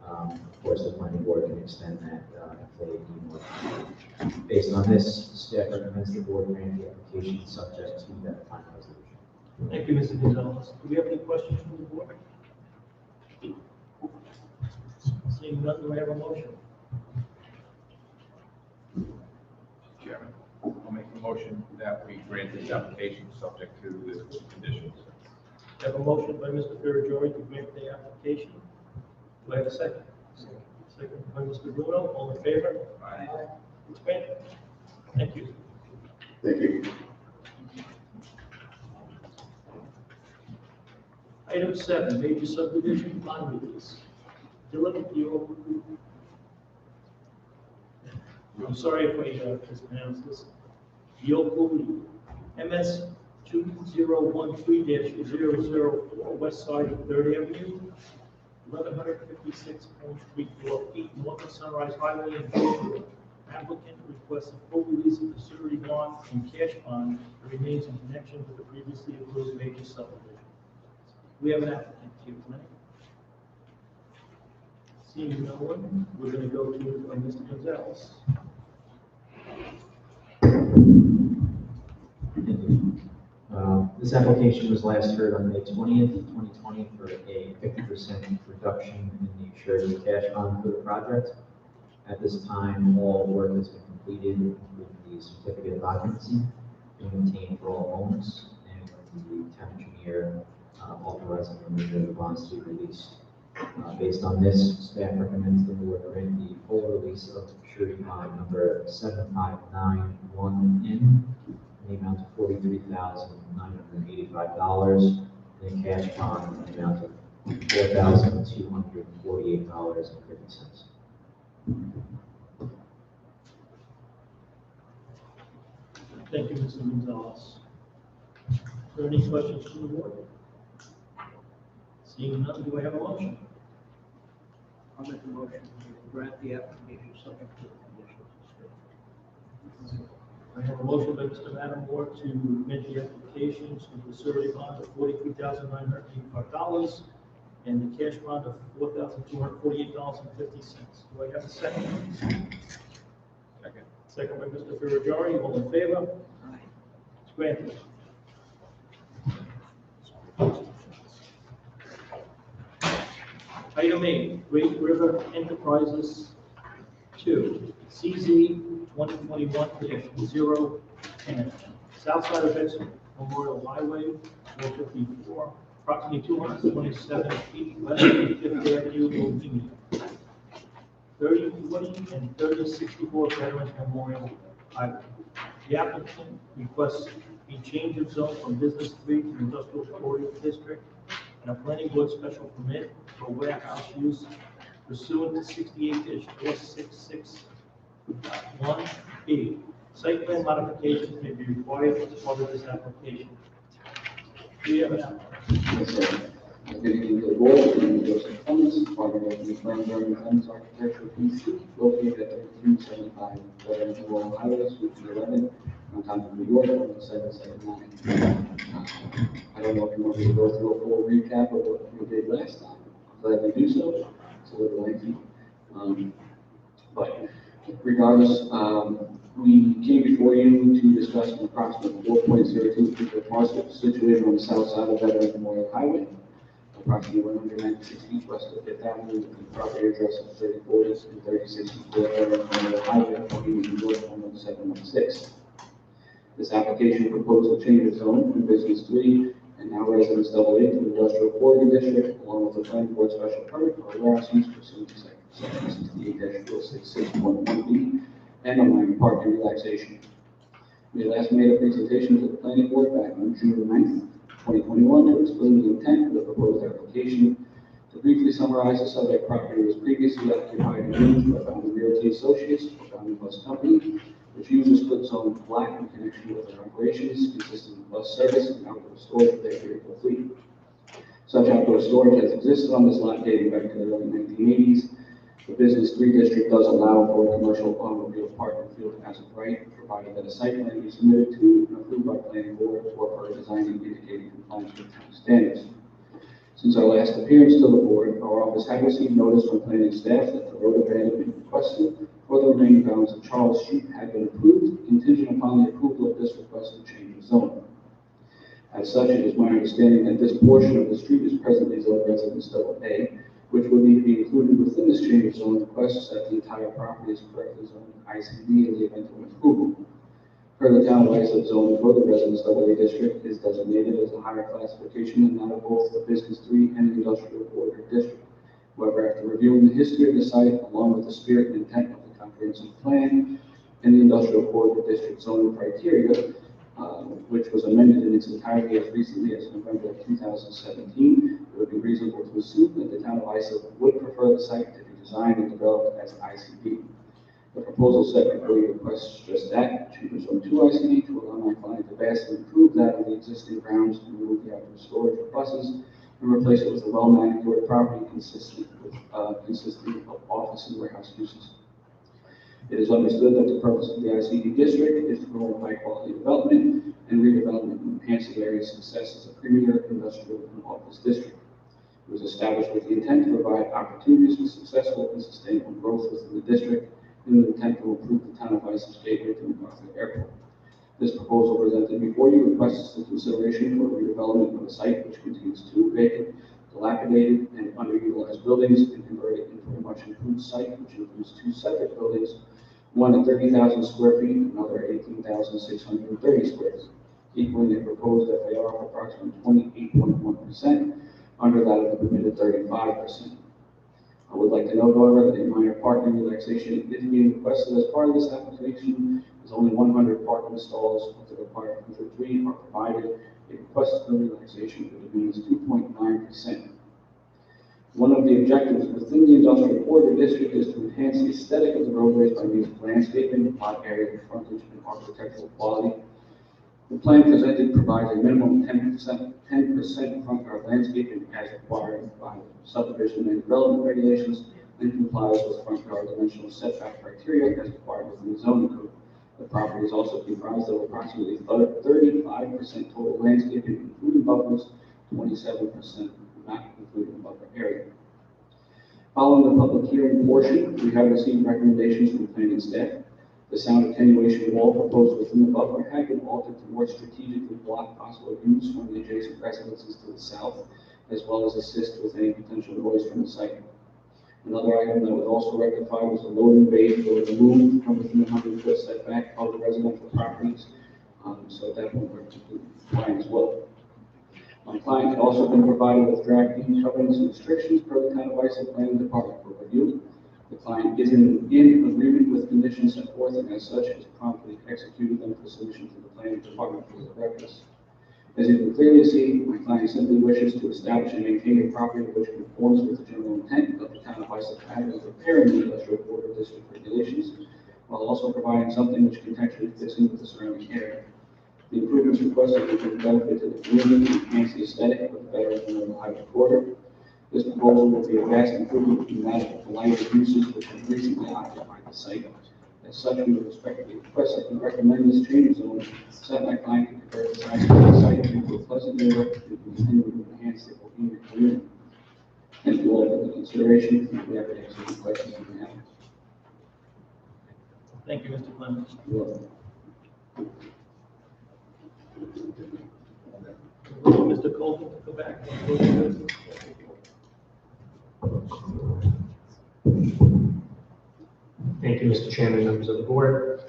Of course, the planning board can extend that if they need more time. Based on this, staff recommends the board grant the application subject to that final resolution. Thank you, Mr. Gonzalez. Do we have any questions from the board? Seeing none, do I have a motion? Chairman, I'll make a motion that we grant this application subject to the conditions. I have a motion by Mr. Ferrajori to grant the application. Do I have a second? Second by Mr. Bruno. All in favor? Aye. It's granted. Thank you. Thank you. Item 7, major subdivision bond release. Dylan, I'm sorry if I mispronounce this. Yokuli, MS 2013-004, west side of 3rd Avenue, 1156.34 feet north of Sunrise Highway in Bayshore. Applicant requests a full release of the surety bond and cash bond that remains in connection with the previously approved major subdivision. We have an applicant here tonight. Seeing no one, we're going to go to Mr. Gonzalez. This application was last heard on May 20th, 2020 for a 50% reduction in the surety cash bond for the project. At this time, all work has been completed, including the certificate of occupancy being obtained for all owners, and the town engineer authorizing the removal of the bonds to be released. Based on this, staff recommends the board grant the full release of surety bond number 7591N in the amount of $43,985, and a cash bond in the amount of $4,248.50. Thank you, Mr. Gonzalez. Are there any questions from the board? Seeing none, do I have a motion? I'll make a motion to grant the application subject to the conditions. I have a motion by Mr. Matamore to grant the applications with the surety bond of $43,985 and the cash bond of $4,248.50. Do I have a second? Second. Second by Mr. Ferrajori. All in favor? Aye. It's granted. Item 8, Great River Enterprises 2, CZ 2021-010, south side of Exeter Memorial Highway, 454, approximately 227 feet west of 5th Avenue, Bohemia. 3040 and 3064 Veterans Memorial Highway. The applicant requests a change of zone from Business 3 to Industrial Commercial District and a planning board special permit for warehouse use pursuant to 68-466.1B. Site plan modifications may be required as part of this application. Do you have an applicant? Yes, sir. Good evening to the board, my name is Joseph Clemens, partner of the firm Durham Clemens Architecture PC, located at 3375 Veterans Memorial Highway, Suite 11, downtown New York, 1779. I don't know if you want me to go through a full recap of what we did last time. I'm glad to do so. It's a little lengthy. But regardless, we came before you to discuss an approximate 4.02 acre parcel situated on the south side of Veterans Memorial Highway, approximately 196 feet west of Fifth Avenue, with the property address of 3040 and 3064 Veterans Memorial Highway, New York, 11716. This application proposed a change of zone from Business 3 and now Residence AA to Industrial Corridor District, along with a planning board special permit for warehouse use pursuant to section 68-466.1B and a minor parking relaxation. We last made a presentation to the planning board back on June 9th, 2021 to explain the intent of the proposed application. To briefly summarize, the subject property was previously occupied and used by Foundry Realty Associates, a Foundry Bus Company, which uses split zone flat in connection with their operations, consisting of bus service and outdoor storage of their vehicle fleet. Such outdoor storage has existed on this lot dating back to the early 1980s. The Business 3 district does allow for a commercial automobile parking field as of right, provided that a site plan be submitted to and approved by planning board or per design indicating compliance with town standards. Since our last appearance to the board, our office had received notice from planning staff that the road abandonment requested for the remaining bounds of Charles Street had been approved, contingent upon the approval of this requested change of zone. As such, it is my understanding that this portion of the street is presently zoned Residence AA, which would need to be included within this change of zone request that the entire property is correctly zoned ICD in the event of approval. Per the town license zone for the Residence AA district is designated as a higher classification than that of both the Business 3 and the Industrial Corridor district. However, after reviewing the history of the site, along with the spirit and intent of the comprehensive plan and the Industrial Corridor district zoning criteria, which was amended in its entirety as recently as November of 2017, it would be reasonable to assume that the town of Islip would prefer the site to be designed and developed as ICD. The proposal set before you requests just that, change zone to ICD to allow my client to vastly improve that of the existing grounds to remove the outdoor storage for buses and replace it with a well-manicured property consisting of office and warehouse uses. It is understood that the purpose of the ICD district is to promote high-quality development and redevelopment and enhance the area's success as a premier industrial and office district. It was established with the intent to provide opportunities for successful and sustainable growth within the district and the intent to improve the town of Islip's gateway to MacArthur Airport. This proposal presented before you requests the consideration for redevelopment of a site which contains two vacant, dilapidated, and underutilized buildings and convert it into a much improved site which includes two separate buildings, one at 30,000 square feet, another 18,630 square feet, equaling a proposed FAR of approximately 28.1% under that of the permitted 35%. I would like to note, however, that a minor parking relaxation is being requested as part of this application, as only 100 parking stalls with the required 103 are provided. A request for relaxation would be 2.9%. One of the objectives within the Industrial Corridor District is to enhance the aesthetic of the roadways by means of landscaping, lot area, frontage, and architectural quality. The plan presented provides a minimum 10% front yard landscaping as required by subdivision and development regulations and complies with front yard dimensional setback criteria as required within the zoning code. The property is also comprised of approximately 35% total landscaping, including buffers, 27% not including buffer area. Following the public hearing portion, we have received recommendations from planning staff. The sound attenuation wall proposed within the buffer had been altered to more strategically block possible use from the adjacent residences to the south, as well as assist with any potential noise from the site. Another item that was also rectified was the loading bay that was removed from within the 100-foot setback of the residential properties, so that will work to plan as well. My client had also been provided with draft deed covenants and restrictions per the town of Islip Planning Department for review. The client is in agreement with conditions set forth and as such has promptly executed them for submission to the planning department for the records. As you can clearly see, my client simply wishes to establish and maintain a property which conforms with the general intent of the town of Islip County of preparing the industrial border district regulations, while also providing something which contextually fits in with the surrounding area. The improvements requested will be benefit to the community and enhance the aesthetic of the better Illinois highway corridor. This proposal will be a vast improvement in that of the lighted uses which have recently occupied the site. As such, we would respectfully request that we recommend this change in zone so that my client can convert the size of the site into a pleasant area to continue to enhance the Bohemian community. Thank you all for the consideration. We have any questions you may have. Thank you, Mr. Clemens. You're welcome. Mr. Colvin, go back. Thank you, Mr. Chairman, members of the board.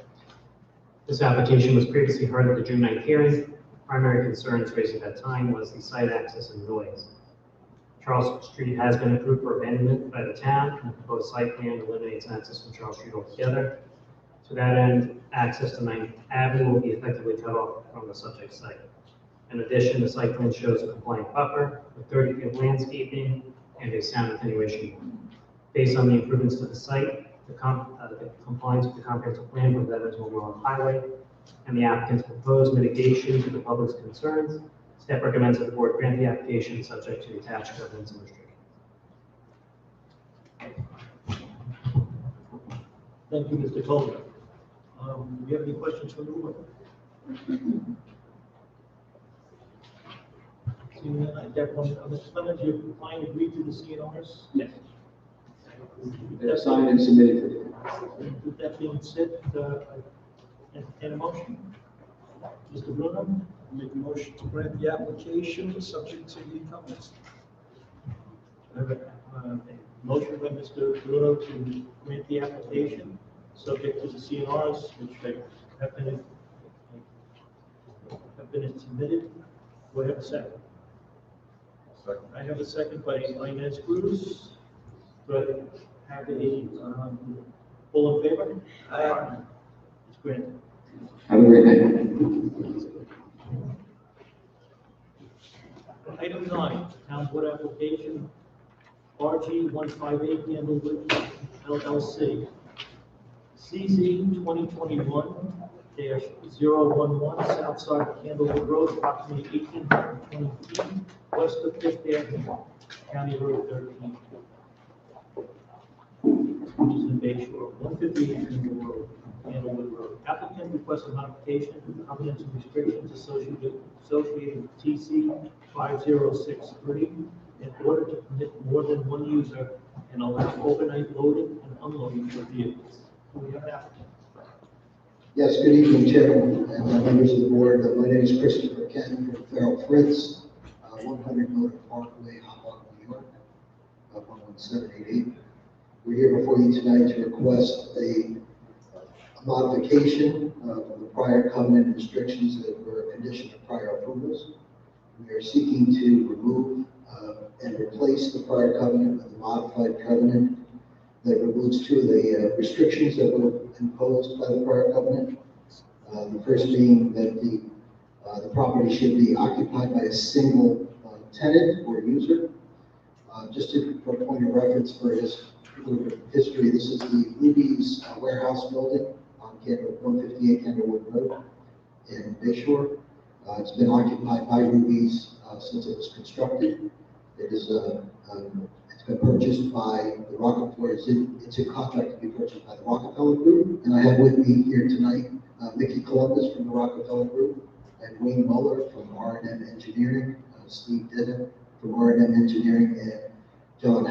This application was previously heard at the June 9th hearing. The primary concerns raised at that time was the site access and noise. Charles Street has been approved for abandonment by the town, and the proposed site plan eliminates access from Charles Street altogether. To that end, access to 9th Avenue will be effectively cut off from the subject site. In addition, the site plan shows a compliant buffer with 30 feet of landscaping and a sound attenuation wall. Based on the improvements to the site, the compliance with the comprehensive plan for Veterans Memorial Highway, and the applicant's proposed mitigation to the public's concerns, staff recommends that the board grant the application subject to the attached covenants and restrictions. Thank you, Mr. Colvin. Do you have any questions from the board? Seeing none, I definitely, Mr. Clemens, your client agreed to the CNRs? Yes. They're signed and submitted to the. With that being said, entertain a motion. Mr. Bruno? Make a motion to grant the application subject to the comments. I have a motion by Mr. Bruno to grant the application, subject to the CNRs, which have been submitted. Do I have a second? Second. I have a second by Inez Cruz. Do I have a, all in favor? Aye. It's granted. Have a great night. Item 9, town board application, RG 158 Candlewood LLC. CZ 2021-011, south side of Candlewood Road, approximately 1,820 feet west of Fifth Avenue, County Road 13. Which is in Bay Shore, 158 Candlewood Road. Applicant requests a modification of covenants and restrictions associated with TC 5063 in order to permit more than one user and allow overnight loading and unloading for vehicles. Do we have an applicant? Yes, good evening, Chairman and members of the board. My name is Christopher Ken from Farrell Fritz, 100 Motor Parkway, Hopewell, New York, 11788. We're here before you tonight to request a modification of the prior covenant restrictions that were a condition of prior approvals. We are seeking to remove and replace the prior covenant with a modified covenant that removes two of the restrictions that were imposed by the prior covenant. The first being that the property should be occupied by a single tenant or user. Just for a point of reference for his history, this is the Ruby's warehouse building on 158 Candlewood Road in Bay Shore. It's been occupied by Ruby's since it was constructed. It is it's been purchased by the Rockefeller. It's in contract to be purchased by the Rockefeller Group. And I have with me here tonight Mickey Columbus from the Rockefeller Group and Wayne Muller from R&M Engineering, Steve Denham from R&M Engineering, and John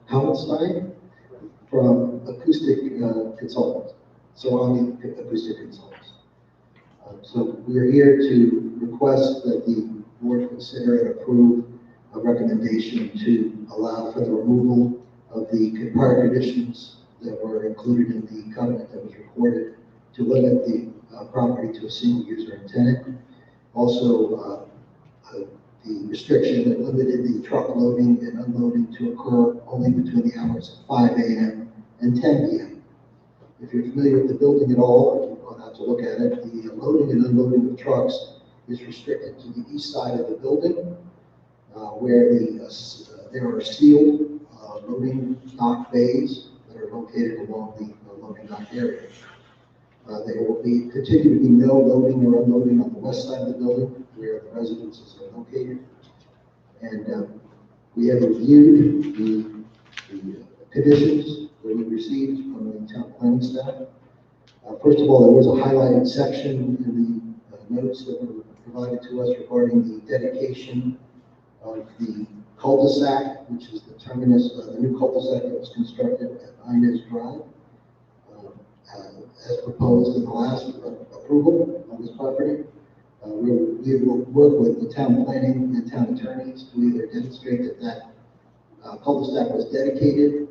Howenstein from Acoustic Consultants, Surrounding Acoustic Consultants. So we're here to request that the board consider and approve a recommendation to allow for the removal of the prior conditions that were included in the covenant that was recorded to limit the property to a single user and tenant. Also, the restriction that limited the truck loading and unloading to occur only between the hours of 5 a.m. and 10 p.m. If you're familiar with the building at all, if you've gone out to look at it, the loading and unloading of trucks is restricted to the east side of the building, where there are sealed loading dock bays that are located along the loading dock area. There will continue to be no loading or unloading on the west side of the building where the residences are located. And we have reviewed the conditions that we received from the town planning staff. First of all, there was a highlighted section in the notes that were provided to us regarding the dedication of the cul-de-sac, which is the terminus, the new cul-de-sac that was constructed at Inez Drive, as proposed in the last approval of this property. We will work with the town planning and town attorneys to either demonstrate that that cul-de-sac was dedicated,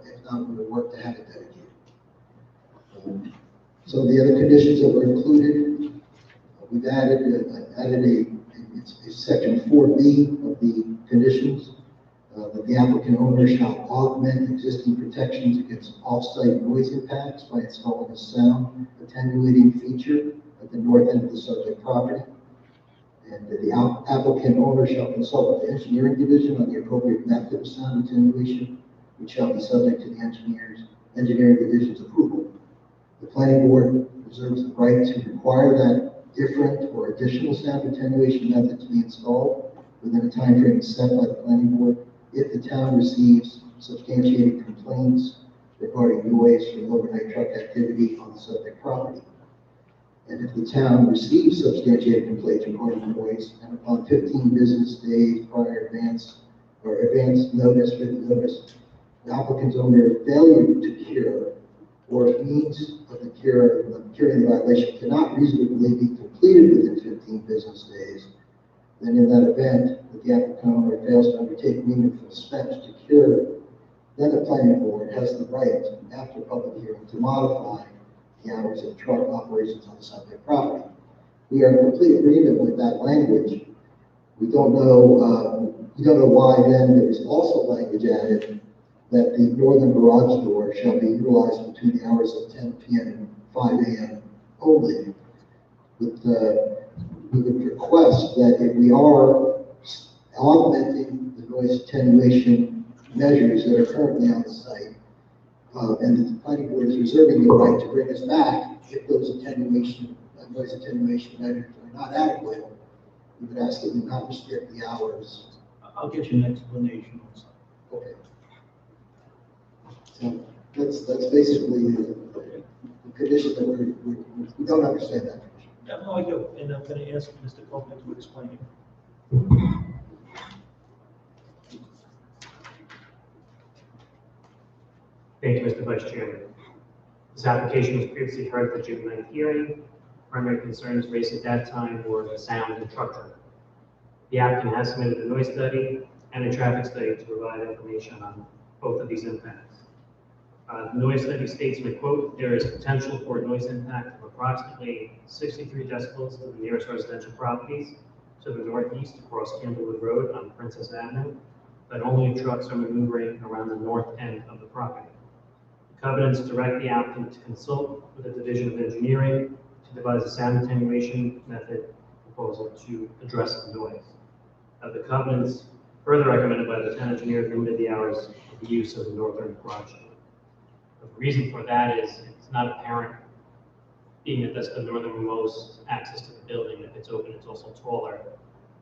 if not, we will work to have it dedicated. So the other conditions that were included, we've added a section 4B of the conditions, that the applicant owner shall augment existing protections against off-site noise impacts by installing a sound attenuating feature at the north end of the subject property. And that the applicant owner shall consult with the engineering division on the appropriate method of sound attenuation, which shall be subject to the engineering division's approval. The planning board reserves the right to require that different or additional sound attenuation method to be installed within a time frame set by the planning board if the town receives substantiated complaints regarding noise from overnight truck activity on the subject property. And if the town receives substantiated complaints regarding noise, and upon 15 business days prior advance notice, written notice, the applicant's owner failure to cure or if means of the curing the violation cannot reasonably be completed within 15 business days, then in that event, if the applicant owner fails to undertake meaningful steps to cure, then the planning board has the right, after public hearing, to modify the hours of truck operations on the subject property. We are in complete agreement with that language. We don't know why then there is also language added that the northern garage door shall be utilized between the hours of 10 p.m. and 5 a.m. only. We would request that if we are augmenting the noise attenuation measures that are currently on the site, and the planning board is reserving the right to bring us back if those noise attenuation measures are not adequate, we would ask that we not restrict the hours. I'll get you an explanation on something. Okay. So that's basically the condition that we don't understand that. Yeah, no, I do, and I'm going to ask Mr. Copeland to explain it. Thank you, Mr. Vice Chairman. This application was previously heard at the June 9th hearing. Primary concerns raised at that time were the sound and truck traffic. The applicant has submitted a noise study and a traffic study to provide information on both of these impacts. The noise study states, and I quote, there is potential for a noise impact of approximately 63 decibels to the nearest residential properties to the northeast across Candlewood Road on Princess Avenue, but only if trucks are maneuvering around the north end of the property. The covenants direct the applicant to consult with the Division of Engineering to devise a sound attenuation method proposal to address the noise. The covenants further recommended by the town engineer limited the hours of the use of the northern garage door. The reason for that is it's not apparent, being that that's the northernmost access to the building. If it's open, it's also taller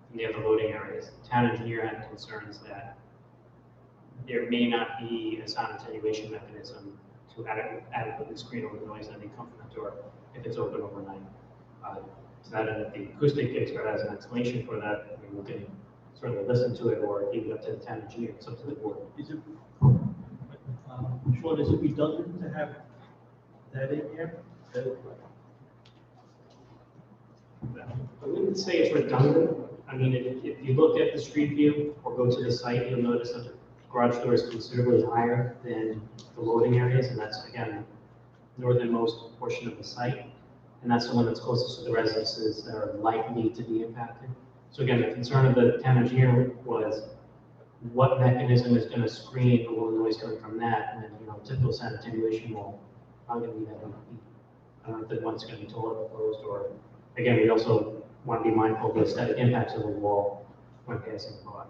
than the other loading areas. The town engineer had concerns that there may not be a sound attenuation mechanism to adequately screen over the noise that may come from the door if it's open overnight. To that end, if the acoustic expert has an explanation for that, I mean, we can certainly listen to it or leave it up to the town engineer. It's up to the board. Is it, Sean, is it redundant to have that in there? I wouldn't say it's redundant. I mean, if you look at the street view or go to the site, you'll notice that the garage door is considerably higher than the loading areas, and that's, again, northernmost portion of the site. And that's the one that's closest to the residences that are likely to be impacted. So again, the concern of the town engineer was what mechanism is going to screen all the noise coming from that, and then, typical sound attenuation will probably be that. I don't know if the one's going to be taller or closed, or again, we also want to be mindful of the aesthetic impacts of the wall when passing by.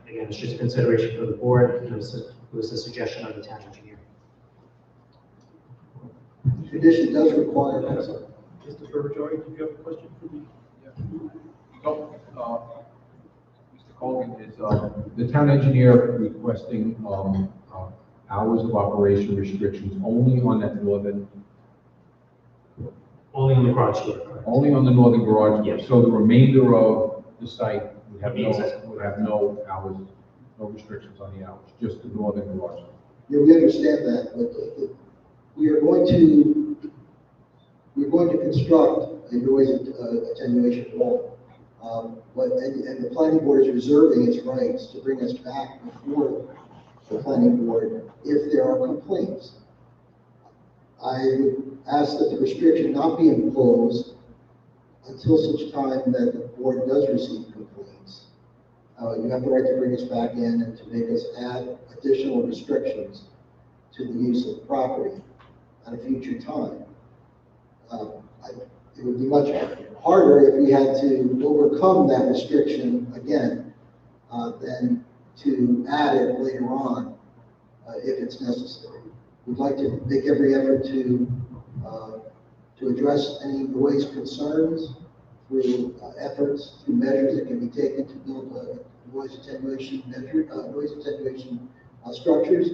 Again, it's just a consideration for the board. It was a suggestion of the town engineer. The condition does require, Mr. Ferrajari, did you have a question for me? So, Mr. Colgan, is the town engineer requesting hours of operation restrictions only on that northern? Only on the garage door, correct? Only on the northern garage? Yes. So the remainder of the site would have Would be accessible. would have no hours, no restrictions on the hours, just the northern garage? yeah, we understand that, but we're going to construct a noise attenuation wall. And the planning board is reserving its rights to bring us back before the planning board if there are complaints. I would ask that the restriction not be imposed until such time that the board does receive complaints. You have the right to bring us back in and to make us add additional restrictions to the use of the property at a future time. It would be much harder if we had to overcome that restriction again, than to add it later on, if it's necessary. We'd like to make every effort to address any noise concerns through efforts, through measures that can be taken to build noise attenuation structures.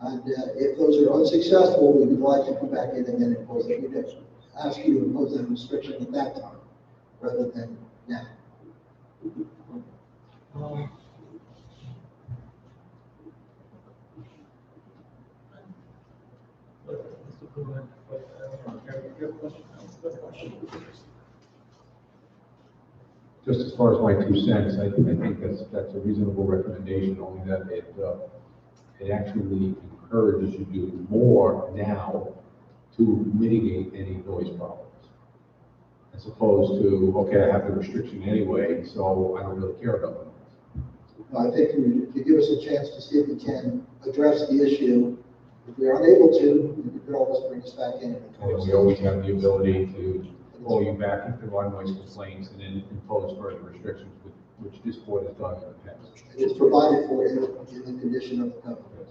And if those are unsuccessful, we would like to come back in and then impose that. We'd ask you to impose that restriction at that time, rather than now. Just as far as my 2 cents, I think that's a reasonable recommendation, only that it actually encourages you to do more now to mitigate any noise problems. As opposed to, okay, I have the restriction anyway, so I don't really care about them. I think to give us a chance to see if we can address the issue. If we are unable to, you could always bring us back in. And we always have the ability to pull you back if there are noise complaints and then impose further restrictions, which this board has done in the past. It's provided for in the condition of the covenant.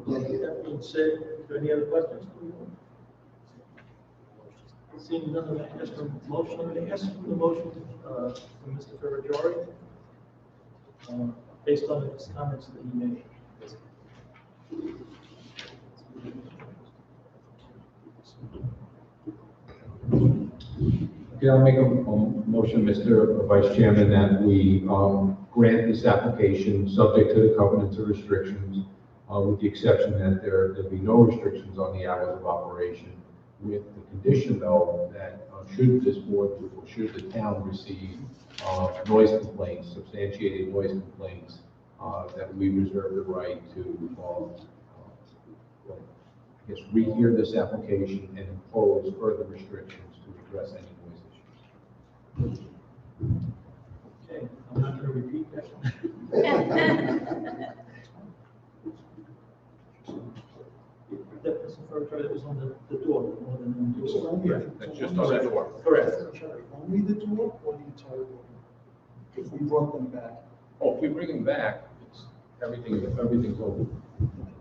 Thank you. That being said, is there any other questions? Seeing none, I'm going to ask for a motion. I'm going to ask for the motion from Mr. Ferrajari, based on his comments that he made. Okay, I'll make a motion, Mr. Vice Chairman, that we grant this application subject to the covenants and restrictions, with the exception that there'll be no restrictions on the hours of operation, with the condition, though, that should this board, or should the town receive noise complaints, substantiated noise complaints, that we reserve the right to, I guess, rehear this application and impose further restrictions to address any noise issues. Okay, I'm not going to repeat that. That Mr. Ferrajari, that was on the door, more than the door. Yeah, that's just on that door. Correct. Only the door or the entire building? If we brought them back. Oh, if we bring them back, everything's open.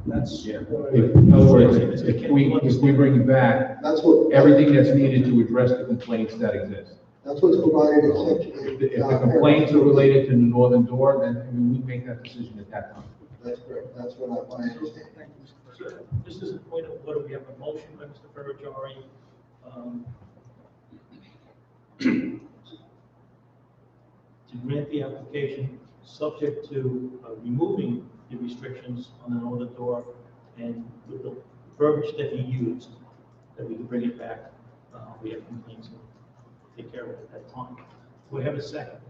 That's. Yeah. In other words, if we bring them back, That's what. everything that's needed to address the complaints that exist. That's what's provided in section. If the complaints are related to the northern door, then we make that decision at that time. That's correct. That's what I understand. So, this is a point of order. We have a motion by Mr. Ferrajari, to grant the application subject to removing the restrictions on the northern door and with the verbiage that he used, that we can bring it back. We have complaints and take care of it at that time. Do I have a second?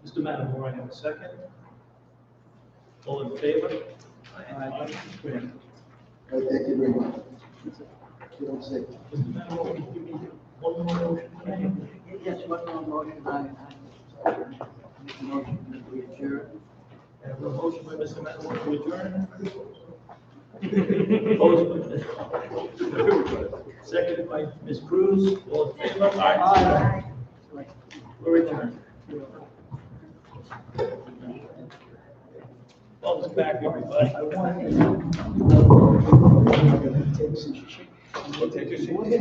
Mr. Matamore, I have a second. All in favor? Aye. Granted. All right, thank you very much. You don't say. Mr. Matamore, can you give me one more motion? Yes, one more motion, I make a motion that we adjourn. I have a motion by Mr. Matamore to adjourn. Opposed? Second by Ms. Cruz, all in favor? Aye. We're adjourned. Welcome back, everybody. Take a seat.